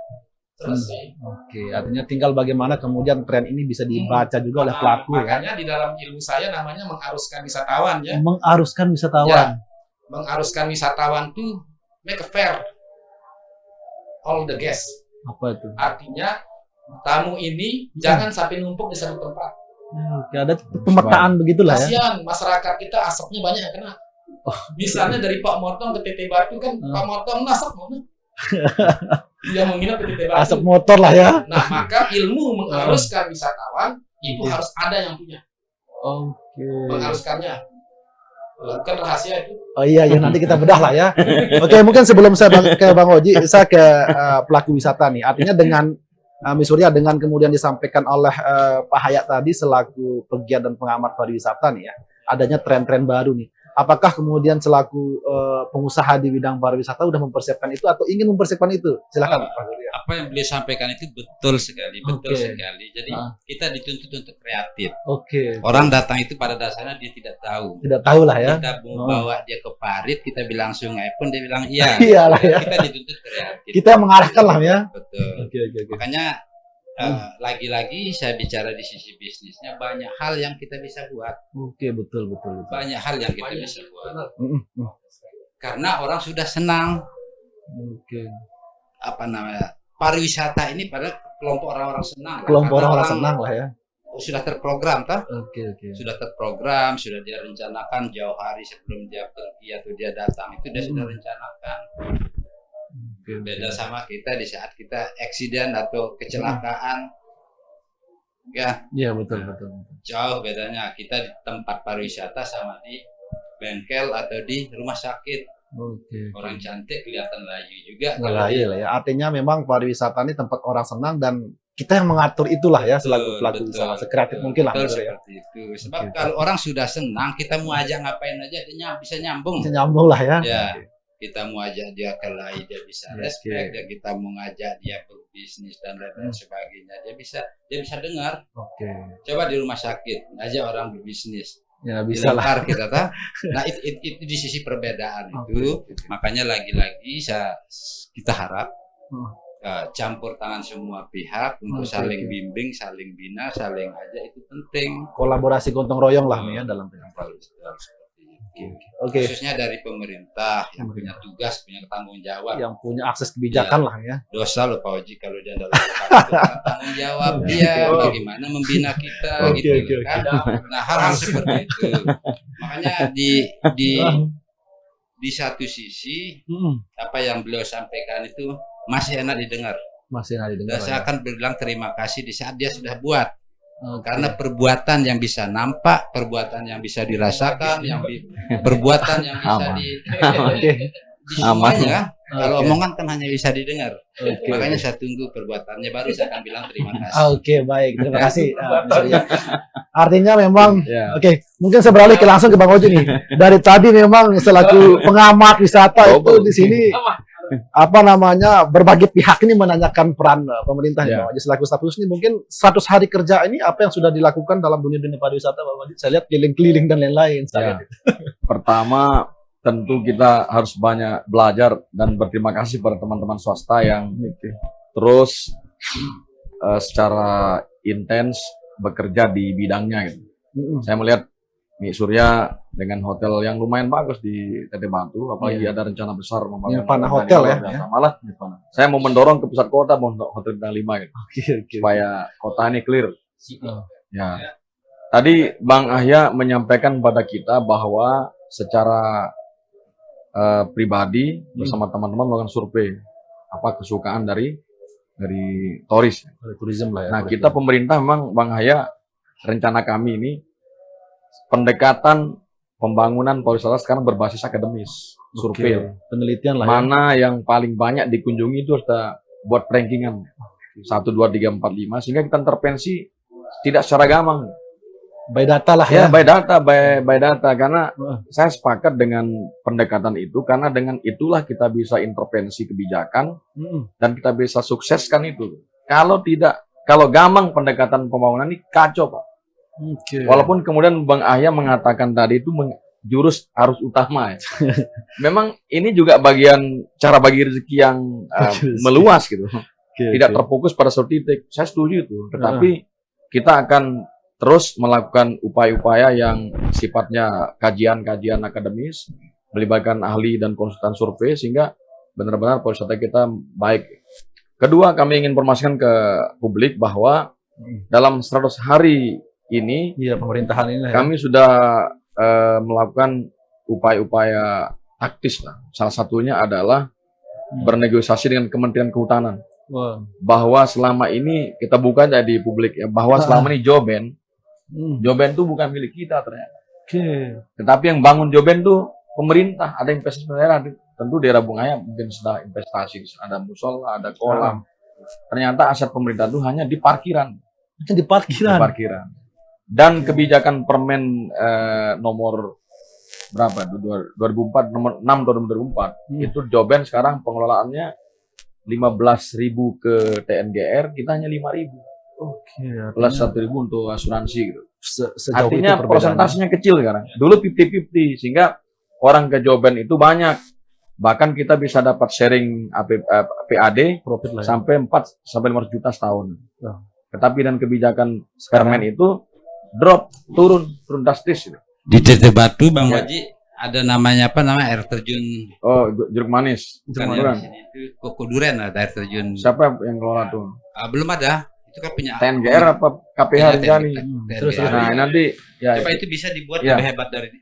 Selesai. Oke, artinya tinggal bagaimana kemudian tren ini bisa dibaca juga oleh pelaku ya. Makanya di dalam ilmu saya namanya mengaruskan wisatawan ya. Mengaruskan wisatawan. Mengaruskan wisatawan tuh make a fair all the guests. Apa itu? Artinya tamu ini jangan sampai numpuk di satu tempat. Oke, ada pemetaan begitulah ya. Kasihan masyarakat kita asapnya banyak yang kena. Misalnya dari Pak Motong ke TT Batu kan Pak Motong asap mana? Dia menginap ke TT Batu. Asap motor lah ya. Nah, maka ilmu mengharuskan wisatawan itu harus ada yang punya. Oke. Mengharuskannya. Bukan rahasia itu. Oh iya, nanti kita bedah lah ya. Oke, mungkin sebelum saya ke Bang Oji, saya ke pelaku wisata nih. Artinya dengan Miss Surya, dengan kemudian disampaikan oleh Pak Hayat tadi selaku pegiat dan pengamat pariwisata nih ya, adanya tren-tren baru nih. Apakah kemudian selaku pengusaha di bidang pariwisata udah mempersiapkan itu atau ingin mempersiapkan itu? Silakan Pak Surya. Apa yang beliau sampaikan itu betul sekali, betul sekali. Jadi kita dituntut untuk kreatif. Orang datang itu pada dasarnya dia tidak tahu. Tidak tahu lah ya. Kita bawa dia ke parit, kita bilang sungai pun dia bilang iya. Iyalah ya. Kita dituntut kreatif. Kita mengarahkan lah ya. Betul. Makanya lagi-lagi saya bicara di sisi bisnisnya, banyak hal yang kita bisa buat. Betul. Banyak hal yang kita bisa buat. Karena orang sudah senang. Apa namanya? Pariwisata ini pada kelompok orang-orang senang. Kelompok orang-orang senang lah ya. Sudah terprogram toh? Sudah terprogram, sudah dia rencanakan jauh hari sebelum dia pergi atau dia datang, itu dia sudah rencanakan. Beda sama kita di saat kita eksiden atau kecelakaan. Ya. Iya, betul. Jauh bedanya kita di tempat pariwisata sama di bengkel atau di rumah sakit. Orang cantik kelihatan layu juga. Layu lah ya. Artinya memang pariwisata ini tempat orang senang dan kita yang mengatur itulah ya selaku pelaku usaha. Sekreatif mungkin lah. Seperti itu. Sebab kalau orang sudah senang, kita mau ajak ngapain aja dia bisa nyambung. Bisa nyambung lah ya. Ya. Kita mau ajak dia ke lain, dia bisa respect. Dan kita mau ngajak dia berbisnis dan lain-lain sebagainya, dia bisa dengar. Coba di rumah sakit, ajak orang berbisnis. Ya bisa lah kita tahu. Nah itu di sisi perbedaan itu, makanya lagi-lagi kita harap campur tangan semua pihak untuk saling bimbing, saling bina, saling ajak itu penting. Kolaborasi gotong royong lah nih ya dalam khususnya dari pemerintah yang punya tugas, punya tanggung jawab, yang punya akses kebijakan lah ya. Dosa loh Pak Oji kalau dia dalam tanggung jawab dia bagaimana membina kita gitu kan. Nah hal-hal seperti itu makanya di satu sisi apa yang beliau sampaikan itu masih enak didengar. Dan saya akan bilang terima kasih di saat dia sudah buat. Karena perbuatan yang bisa nampak, perbuatan yang bisa dirasakan, perbuatan yang bisa semuanya. Kalau omongan kan hanya bisa didengar. Makanya saya tunggu perbuatannya baru saya akan bilang terima kasih. Baik, terima kasih. Artinya memang mungkin saya beralih langsung ke Bang Oji nih. Dari tadi memang selaku pengamat wisata itu di sini berbagai pihak ini menanyakan peran pemerintah Ya. Pak Wajid selaku staf khusus ini, mungkin 100 hari kerja ini apa yang sudah dilakukan dalam dunia pariwisata Pak Wajid? Saya lihat keliling-keliling dan lain-lain. Ya. Pertama, tentu kita harus banyak belajar dan berterima kasih pada teman-teman swasta yang terus secara intens bekerja di bidangnya gitu. Saya melihat Nik Surya dengan hotel yang lumayan bagus di Teteh Batu, apalagi ada rencana besar membangun Nirvana Hotel ya. Malah Nirvana. Saya mau mendorong ke pusat kota mau hotel bintang 5 gitu, supaya kota ini clear. Ya. Tadi Bang Ahya menyampaikan pada kita bahwa secara pribadi bersama teman-teman melakukan survei apa kesukaan dari turis. Tourism lah ya. Nah, kita pemerintah memang Bang Ahya, rencana kami ini pendekatan pembangunan pariwisata sekarang berbasis akademis, survei. Penelitian lah ya. Mana yang paling banyak dikunjungi itu kita buat rankingan 1, 2, 3, 4, 5 sehingga kita intervensi tidak secara gampang. By data lah Ya, ya. by data karena saya sepakat dengan pendekatan itu karena dengan itulah kita bisa intervensi kebijakan dan kita bisa sukseskan itu. Kalau gampang pendekatan pembangunan ini kacau, Pak. Walaupun kemudian Bang Ahya mengatakan tadi itu jurus arus utama ya. Memang ini juga bagian cara bagi rezeki yang meluas gitu. Tidak terfokus pada satu titik. Saya setuju itu. Tetapi kita akan terus melakukan upaya-upaya yang sifatnya kajian-kajian akademis, melibatkan ahli dan konsultan survei sehingga benar-benar pariwisata kita baik. Kedua, kami ingin informasikan ke publik bahwa dalam 100 hari ini pemerintahan ini kami sudah melakukan upaya-upaya taktis lah. Salah satunya adalah bernegosiasi dengan Kementerian Kehutanan. Bahwa selama ini kita buka aja di publik ya, bahwa selama ini Joben itu bukan milik kita ternyata. Tetapi yang bangun Joben itu pemerintah, ada investasi daerah. Tentu daerah Bung Ahya mungkin sudah investasi, ada musola, ada kolam. Ternyata aset pemerintah itu hanya di parkiran. Di parkiran. Dan kebijakan Permen nomor berapa? 2004 nomor 6 tahun 2004 itu Joben sekarang pengelolaannya 15.000 ke TNGR, kita hanya 5.000. Plus 1.000 untuk asuransi gitu. Artinya persentasenya kecil sekarang. Dulu 50-50 sehingga orang ke Joben itu banyak. Bahkan kita bisa dapat sharing PAD profit sampai 4-5 juta setahun. Tetapi dan kebijakan Permen itu turun drastis. Di Teteh Batu Bang Waji ada namanya air terjun. Oh, jeruk manis. Bukan ya, di sini itu Koko Duren ada air terjun. Siapa yang kelola tuh? Belum ada. Itu kan punya TNGR apa KPH Rinjani. Terus nah, nanti coba itu bisa dibuat lebih hebat dari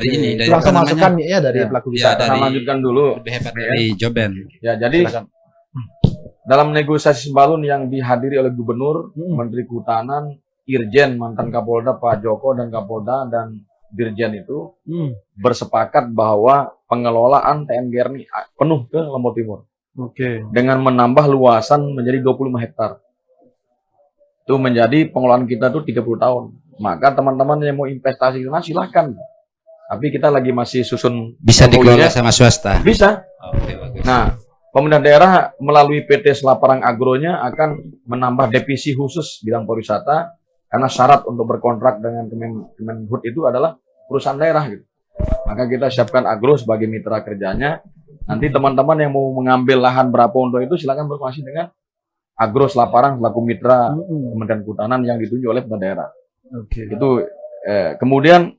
ini dari langsung masukkan ya dari pelaku wisata. Kita lanjutkan dulu. Lebih hebat dari Joben. Ya, jadi dalam negosiasi sembalun yang dihadiri oleh Gubernur, Menteri Kehutanan, Irjen mantan Kapolda Pak Joko dan Kapolda dan Dirjen itu bersepakat bahwa pengelolaan TNGR ini penuh ke Lombok Timur. Dengan menambah luasan menjadi 25 hektar. Itu menjadi pengelolaan kita tuh 30 tahun. Maka teman-teman yang mau investasi di sana silahkan. Tapi kita lagi masih susun. Bisa dikelola sama swasta? Bisa. Bagus. Nah, pemerintah daerah melalui PT Selaparang Agronya akan menambah divisi khusus bidang pariwisata. Karena syarat untuk berkontrak dengan Kemenhub itu adalah perusahaan daerah gitu. Maka kita siapkan agro sebagai mitra kerjanya. Nanti teman-teman yang mau mengambil lahan berapa untuk itu silakan berkomunikasi dengan Agro Selaparang selaku mitra Kementerian Kehutanan yang ditunjuk oleh pemerintah daerah. Itu kemudian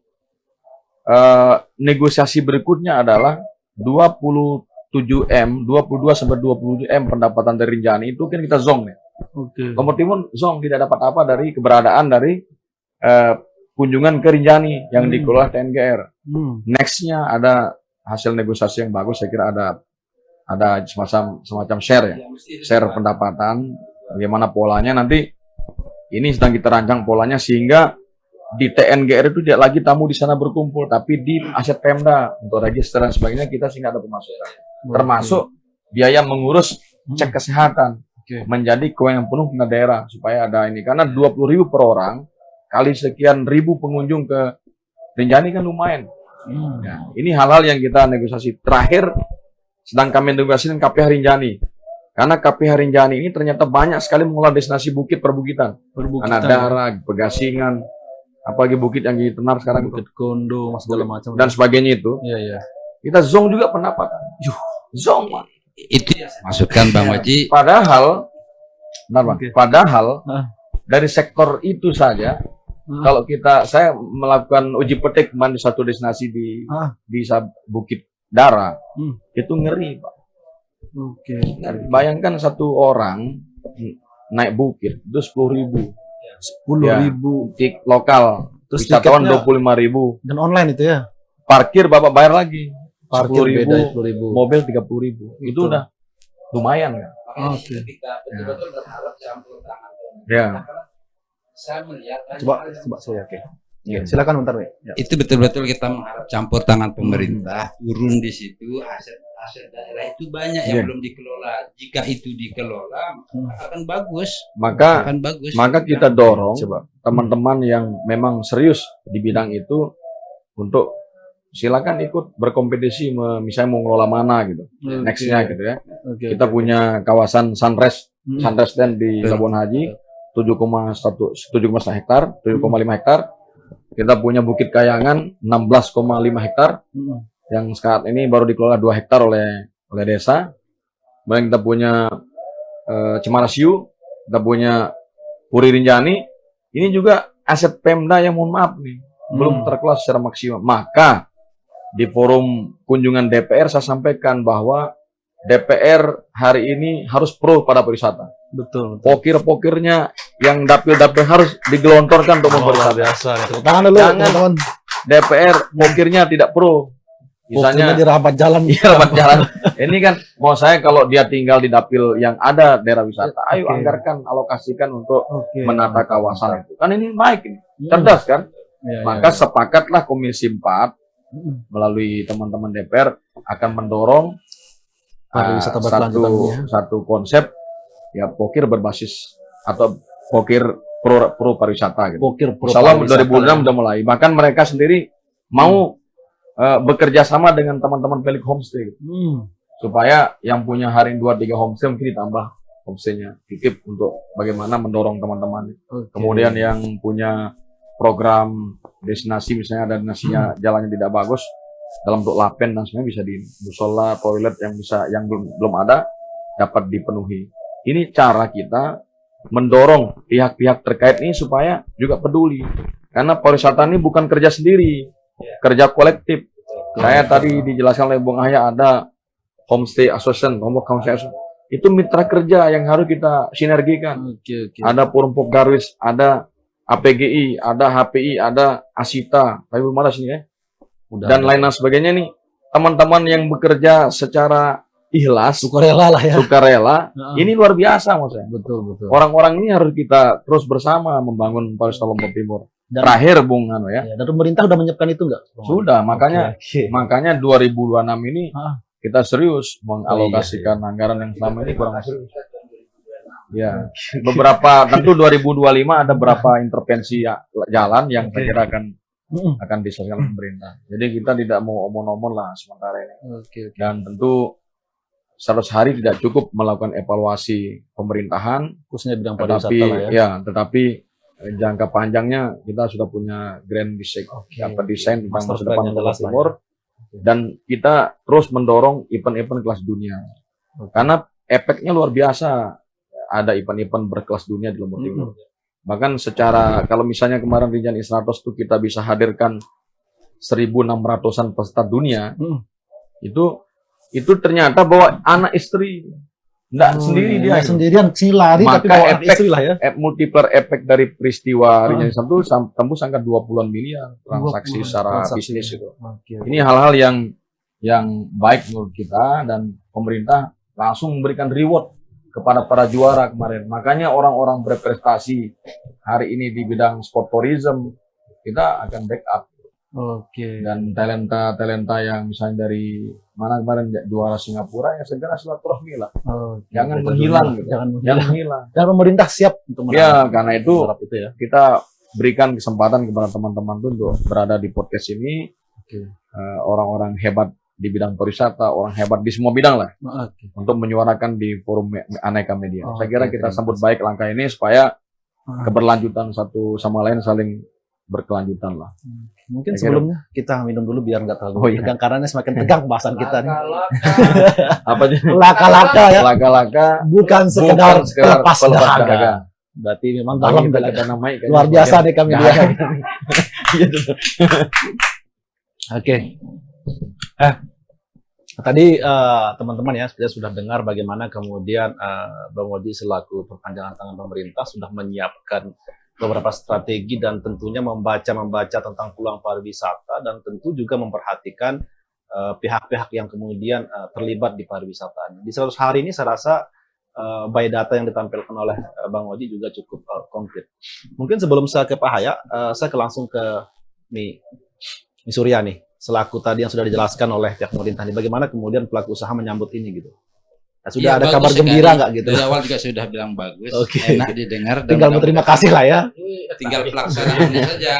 negosiasi berikutnya adalah 27M, 22 sampai 27M pendapatan dari Rinjani itu kan kita zong nih. Lombok Timur zong tidak dapat apa dari keberadaan dari kunjungan ke Rinjani yang dikelola TNGR. Nextnya ada hasil negosiasi yang bagus, saya kira ada semacam share ya, share pendapatan, bagaimana polanya nanti ini sedang kita rancang polanya sehingga di TNGR itu tidak lagi tamu di sana berkumpul, tapi di aset Pemda untuk register dan sebagainya kita sehingga ada pemasukan, termasuk biaya mengurus cek kesehatan menjadi kewenangan penuh pemerintah daerah supaya ada ini karena 20.000 per orang kali sekian ribu pengunjung ke Rinjani kan lumayan. Nah, ini hal-hal yang kita negosiasi terakhir. sedang kami integrasikan KPH Rinjani. Karena KPH Rinjani ini ternyata banyak sekali mengolah destinasi bukit perbukitan. Anak Darah, Pegasingan, apalagi bukit yang jadi tenar sekarang Bukit Kondo, segala macam. dan sebagainya itu. Iya, iya. Kita zong juga pendapatan. Zong, Pak. Itu yang saya maksudkan Bang Waji. Padahal, benar, Bang. Oke. Padahal Ah. dari sektor itu saja, kalau saya melakukan uji petik kemarin di satu destinasi di Bukit Dara, itu ngeri, Pak. Oke. Bayangkan satu orang naik bukit itu 10.000, 10.000. tik lokal, Terus wisatawan tiketnya 25.000, dan online itu ya? parkir Bapak bayar lagi, Parkir 10.000, beda 10.000. mobil 30.000, itu Betul. udah lumayan kan? Makanya Oke. kita betul-betul berharap campur tangan pemerintah. Ya. Karena saya melihat Coba saya oke. Silakan bentar nih. Ya. Itu betul-betul kita mengharap campur tangan pemerintah, turun di situ, aset-aset daerah itu banyak yang Iya. belum dikelola. Jika itu dikelola, akan bagus, Maka akan bagus. maka kita dorong Coba. teman-teman yang memang serius di bidang itu untuk silakan ikut berkompetisi, misalnya mau ngelola mana gitu, nextnya gitu ya. Oke. Kita punya kawasan Sunrise Land di Betul. Labuan Haji, 7,1 hektar, 7,5 hektar. Kita punya Bukit Kayangan 16,5 hektar yang saat ini baru dikelola 2 hektar oleh desa. Kemudian kita punya Cemara Siu, kita punya Puri Rinjani. Ini juga aset Pemda yang mohon maaf nih belum terkelola secara maksimal. Maka di forum kunjungan DPR saya sampaikan bahwa DPR hari ini harus pro pada pariwisata. Betul. Pokir-pokirnya yang dapil-dapil harus digelontorkan untuk Luar memperwisata. biasa. Tepuk tangan dulu Jangan. teman-teman. DPR pokirnya tidak pro. Misalnya Misalnya di rapat jalan. di rapat jalan. Ini kan mau saya kalau dia tinggal di dapil yang ada daerah wisata, ayo Oke. anggarkan, alokasikan untuk Oke. menata kawasan itu. Kan ini baik ini. Cerdas kan? Ya, Maka sepakatlah Komisi 4 melalui teman-teman DPR akan mendorong pariwisata satu berkelanjutan. satu konsep ya pokir berbasis atau pokir pro pariwisata gitu. Pokir pro Insya Allah pariwisata 2006 udah mulai. Bahkan mereka sendiri mau bekerja sama dengan teman-teman pemilik homestay gitu. Supaya yang punya hari 2-3 homestay mungkin ditambah homestay-nya titip untuk bagaimana mendorong teman-teman. Oke. Kemudian yang punya program destinasi misalnya ada destinasinya jalannya tidak bagus dalam bentuk lapen dan sebenarnya bisa di musola, toilet yang belum ada dapat dipenuhi. Ini cara kita mendorong pihak-pihak terkait ini supaya juga peduli. Karena pariwisata ini bukan kerja sendiri, kerja kolektif. Saya tadi dijelaskan oleh Bung Ahya ada Homestay Association, Lombok Homestay Association. Itu mitra kerja yang harus kita sinergikan. Oke. Ada Forum Pogdarwis, ada APGI, ada HPI, ada Asita, tapi belum ada sini ya. Dan lain sebagainya nih. Teman-teman yang bekerja secara ikhlas, Sukarela lah ya. sukarela, ini luar biasa maksud saya. Betul. Orang-orang ini harus kita terus bersama membangun pariwisata Lombok Timur. Dan- Terakhir Bung Ano ya. Dan pemerintah udah menyiapkan itu enggak? Sudah, makanya Oke. makanya 2026 ini kita serius mengalokasikan iya. anggaran yang selama ini kurang serius. Ya, beberapa tentu 2025 ada beberapa intervensi jalan yang saya kira akan diselesaikan oleh pemerintah. Jadi kita tidak mau omong-omong lah sementara ini. Oke. Dan tentu 100 hari tidak cukup melakukan evaluasi pemerintahan, Khususnya bidang pariwisata tetapi lah ya. tetapi jangka panjangnya kita sudah punya grand design, desain tentang Master masa plan depan yang Lombok jelas lah Timur, dan kita terus mendorong event-event kelas dunia. Karena efeknya luar biasa. Ada event-event berkelas dunia di Lombok Timur. Bahkan secara kalau misalnya kemarin Rinjani Isratos itu kita bisa hadirkan 1.600-an peserta dunia, itu ternyata bawa anak istri, enggak sendiri dia. Nggak sendirian sih lari Maka tapi bawa anak efek- istri lah ya. Multiplier efek dari peristiwa Rinjani Isratos itu tembus angka 20-an miliar transaksi 20-an secara transaksi. bisnis itu. Oke. Ini hal-hal yang baik menurut kita dan pemerintah langsung memberikan reward kepada para juara kemarin. Makanya orang-orang berprestasi hari ini di bidang sport tourism kita akan backup. Oke. Dan talenta yang misalnya dari mana kemarin juara Singapura ya segera silaturahmi lah. Oke. Jangan Betul. menghilang gitu. Jangan Jangan menghilang. menghilang. Dan pemerintah siap untuk Ya, karena itu menangkap itu ya. kita berikan kesempatan kepada teman-teman tuh untuk berada di podcast ini. Orang-orang hebat di bidang pariwisata, orang hebat di semua bidang lah, Oke. untuk menyuarakan di forum Aneka Media. Oh, Saya kira oke, kita terima sambut kasih. baik langkah ini supaya Ah. keberlanjutan satu sama lain saling berkelanjutan lah. Mungkin Saya kira- sebelumnya kita minum dulu biar nggak terlalu Oh, iya. tegang, karena ini semakin tegang bahasan kita nih. Apa aja? Laka-laka ya, Laka-laka bukan sekedar pelepas pelepas dahaga. Berarti memang dalam Kita dalam namai kayaknya luar biasa sebagian nih kami dahaga. dia. Iya, betul. Oke. Tadi teman-teman ya sudah dengar bagaimana kemudian Bang Oji selaku perpanjangan tangan pemerintah sudah menyiapkan beberapa strategi dan tentunya membaca tentang peluang pariwisata dan tentu juga memperhatikan pihak-pihak yang kemudian terlibat di pariwisata. Di 100 hari ini saya rasa by data yang ditampilkan oleh Bang Oji juga cukup konkret. Mungkin sebelum saya ke Pak Haya, saya langsung ke nih Surya nih, selaku tadi yang sudah dijelaskan oleh pihak pemerintah nih, bagaimana kemudian pelaku usaha menyambut ini gitu. Nah, sudah Iya, ada bagus kabar sekali. gembira nggak gitu? Dari awal juga sudah bilang bagus, Oke. enak didengar. Dan Tinggal berterima kasih lah ya. tinggal pelaksanaannya saja.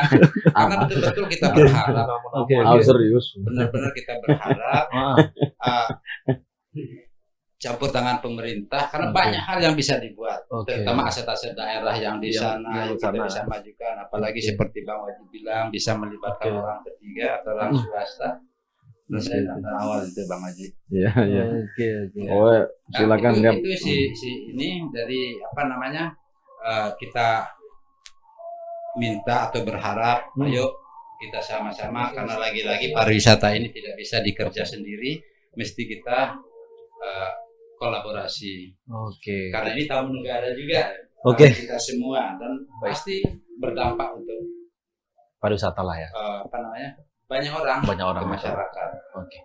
Karena betul-betul kita berharap, Oke. Serius. benar-benar kita berharap Ah, uh, campur tangan pemerintah, karena Oke. banyak hal yang bisa dibuat, Oke. terutama aset-aset daerah yang di Yang sana di yang kita sana. bisa majukan, apalagi Oke. seperti Bang Wajib bilang bisa melibatkan Oke. orang ketiga atau orang swasta. Terus saya tantang awal itu Bang Haji. Iya, iya. Oke, oke. Oh, silakan Nah, Gap. itu si ini dari apa namanya, kita minta atau berharap, ayo kita sama-sama, karena lagi-lagi pariwisata ini tidak bisa dikerja sendiri, mesti kita kolaborasi. Oke. Karena ini tamu negara juga, Oke. kita semua, dan pasti berdampak untuk Pariwisata lah ya. apa namanya, banyak orang Banyak orang. ke masyarakat. Oke.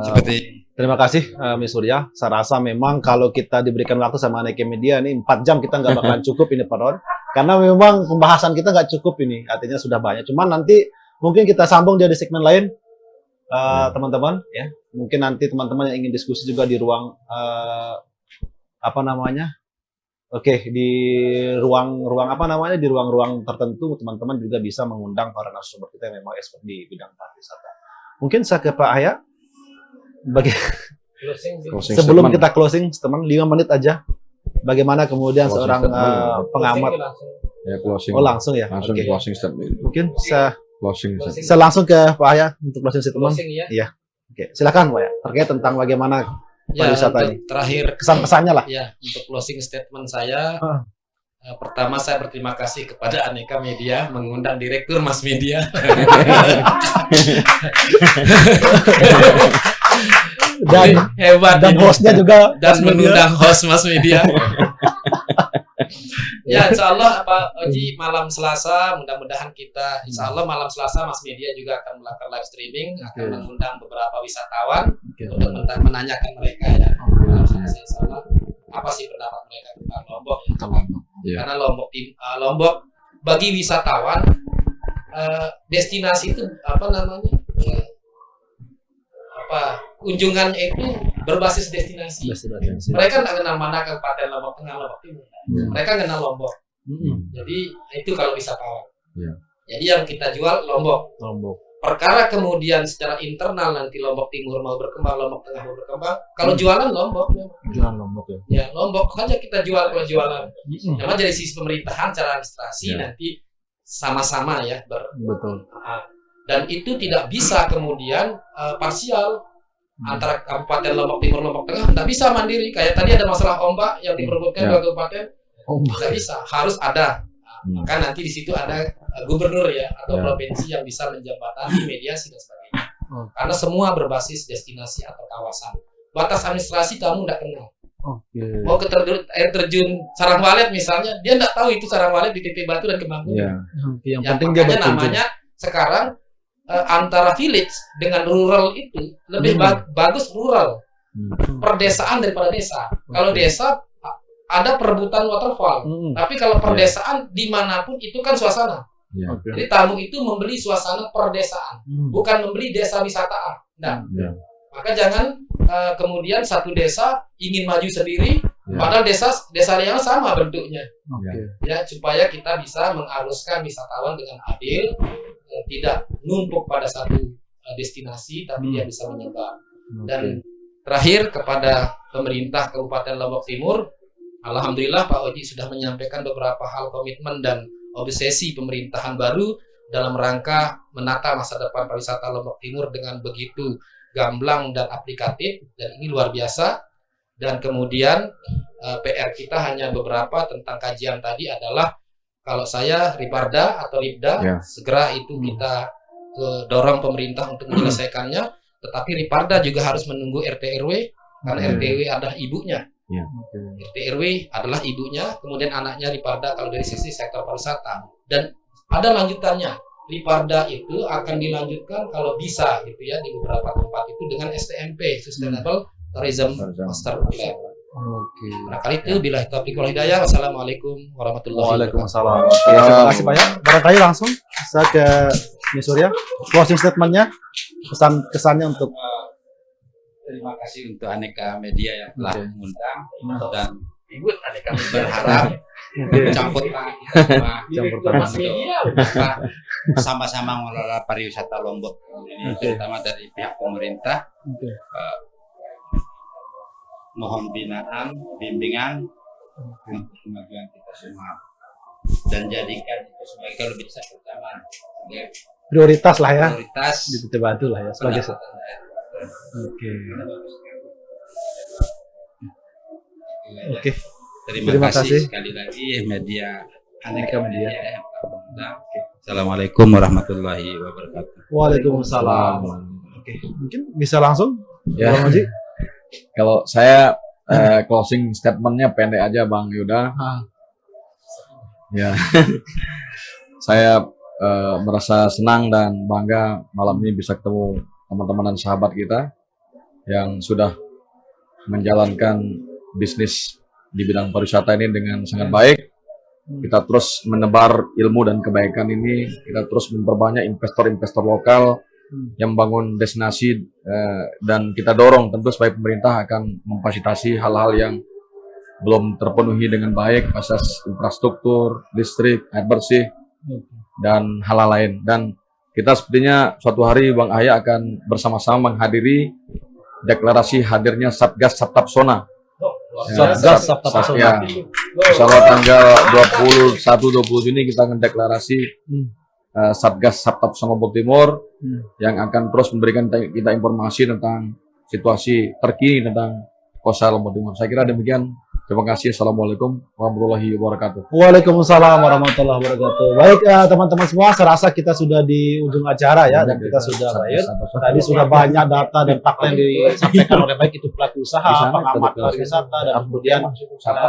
Seperti Terima kasih Miss Surya. Saya rasa memang kalau kita diberikan waktu sama Aneka Media nih 4 jam kita nggak bakalan cukup ini Pak Ron. Karena memang pembahasan kita nggak cukup ini. Artinya sudah banyak. Cuman nanti mungkin kita sambung dia di segmen lain. Teman-teman ya. Mungkin nanti teman-teman yang ingin diskusi juga di ruang apa namanya? Oke, di ruang apa namanya? Di ruang-ruang tertentu teman-teman juga bisa mengundang para narasumber kita yang memang expert di bidang pariwisata. Mungkin saya ke Pak Haya. Closing Sebelum statement. kita closing, teman 5 menit aja. Bagaimana kemudian Closing seorang statement. pengamat Ya, closing. oh langsung ya. Langsung Oke. closing statement. Mungkin saya Closing statement. langsung ke Pak Haya untuk closing statement. ya. Oke, silakan Pak ya. Terkait tentang bagaimana pariwisata ini. Terakhir Kesan-pesannya lah. ya, untuk closing statement saya, Ah. pertama saya berterima kasih kepada Aneka Media mengundang Direktur Mas Media. Dan Hebat dan ini. hostnya juga Dan Mas Media. mengundang host Mas Media. Ya, insya Allah Pak Oji malam Selasa, mudah-mudahan kita, insya Allah malam Selasa Mas Media juga akan melakukan live streaming, akan Oke. mengundang beberapa wisatawan Oke. untuk menanyakan mereka ya. Malam Selasa, insya Allah, apa sih pendapat mereka tentang Lombok ya? Iya. Karena Lombok bagi wisatawan destinasi itu apa namanya? Kunjungannya itu berbasis destinasi. Mereka nggak kenal mana Kabupaten Lombok Tengah, Lombok Timur. Mereka kenal Lombok. Jadi itu kalau wisatawan. Iya. Jadi yang kita jual Lombok. Lombok. Perkara kemudian secara internal nanti Lombok Timur mau berkembang, Lombok Tengah mau berkembang. Kalau jualan Lombok, Jualan Lombok ya. ya Lombok saja kita jual kalau jualan. Memang dari sisi pemerintahan, cara administrasi Ya. nanti sama-sama ya Betul. dan itu tidak bisa kemudian parsial antara Kabupaten Lombok Timur, Lombok Tengah, tidak bisa mandiri. Kayak tadi ada masalah ombak yang diperebutkan Ya. dua kabupaten, Ombak. tidak bisa, harus ada. Maka nanti di situ ada gubernur ya atau Ya. provinsi yang bisa menjembatani mediasi dan sebagainya. Karena semua berbasis destinasi atau kawasan. Batas administrasi kamu tidak kenal. Oke. Mau ke air terjun Sarangwalet misalnya, dia tidak tahu itu Sarangwalet di Titik Batu dan Kembang Kuning. Iya. Yang Ya, penting dia makanya berkunjung. namanya sekarang antara village dengan rural itu lebih bagus rural, perdesaan daripada desa. Kalau desa ada perebutan waterfall, tapi kalau perdesaan dimanapun itu kan suasana. Iya. Oke. Jadi tamu itu membeli suasana perdesaan, bukan membeli desa wisata. Nah, Iya. maka jangan kemudian satu desa ingin maju sendiri, Iya. padahal desa yang sama bentuknya. Oke. Ya, supaya kita bisa mengaruskan wisatawan dengan adil, tidak numpuk pada satu destinasi, tapi dia bisa menyebar. Dan terakhir kepada pemerintah Kabupaten Lombok Timur, alhamdulillah Pak Oji sudah menyampaikan beberapa hal komitmen dan obsesi pemerintahan baru dalam rangka menata masa depan pariwisata Lombok Timur dengan begitu gamblang dan aplikatif, dan ini luar biasa. Dan kemudian PR kita hanya beberapa tentang kajian tadi adalah, kalau saya Riparda atau Ripda, segera itu kita dorong pemerintah untuk menyelesaikannya, tetapi Riparda juga harus menunggu RT RW, karena RT RW adalah ibunya. RT RW adalah ibunya, kemudian anaknya Riparda kalau dari sisi sektor pariwisata. Dan pada lanjutannya, Riparda itu akan dilanjutkan kalau bisa gitu ya di beberapa tempat itu dengan STMP, Sustainable Tourism Master Plan. Barangkali itu, bila taufiq wal hidayah. Wassalamualaikum warahmatullahi wabarakatuh. Waalaikumsalam. Oke, terima kasih banyak. Barangkali langsung saya ke Miss Surya, closing statement-nya, kesannya untuk Terima kasih untuk Aneka Media yang telah mengundang, dan Ibu Aneka berharap campur tangan kita sama-sama mengelola pariwisata Lombok ini, terutama dari pihak pemerintah. Mohon binaan, bimbingan untuk kemajuan kita semua, dan jadikan itu sebagai, kalau bisa pertama sebagai prioritas lah ya. prioritas Kita bantu lah ya sebagai. Oke. Terima kasih sekali lagi media Aneka Media. Assalamualaikum warahmatullahi wabarakatuh. Waalaikumsalam. Oke, mungkin bisa langsung Ya. Bang Haji. Kalau saya closing statementnya pendek aja Bang Yuda. Ya, saya merasa senang dan bangga malam ini bisa ketemu teman-teman dan sahabat kita yang sudah menjalankan bisnis di bidang pariwisata ini dengan sangat baik. Kita terus menebar ilmu dan kebaikan ini, kita terus memperbanyak investor-investor lokal yang membangun destinasi, dan kita dorong tentu supaya pemerintah akan memfasilitasi hal-hal yang belum terpenuhi dengan baik, asas infrastruktur, listrik, air bersih, dan hal-hal lain. Dan kita sepertinya suatu hari Bang Ahya akan bersama-sama menghadiri deklarasi hadirnya Satgas Saptapsona. Satgas Saptapsona. Ya, insyaallah tanggal 21-20 Juni kita akan deklarasi Satgas Saptapsona Lombok Timur yang akan terus memberikan kita informasi tentang situasi terkini tentang Kosa Lombok Timur. Saya kira demikian. Terima kasih. Assalamualaikum warahmatullahi wabarakatuh. Waalaikumsalam warahmatullahi wabarakatuh. Baik teman-teman semua, saya rasa kita sudah di ujung acara ya, dan kita sudah berakhir. Tadi sudah banyak data dan fakta yang disampaikan oleh baik itu pelaku usaha, pengamat pariwisata, dan kemudian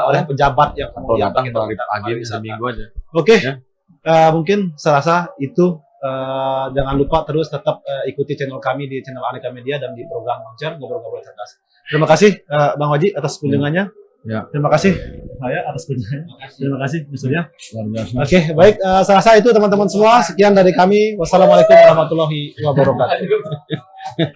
oleh pejabat yang kemudian seminggu aja. Oke, mungkin saya rasa itu. Jangan lupa terus tetap ikuti channel kami di channel Aneka Media dan di program Moncer Ngobrol-Ngobrol Cerdas. Terima kasih Bang Haji atas kunjungannya. Ya. Terima kasih Ahya atas kunjungannya. Terima kasih misalnya. Oke, baik. Saya rasa itu teman-teman semua. Sekian dari kami. Wassalamualaikum warahmatullahi wabarakatuh.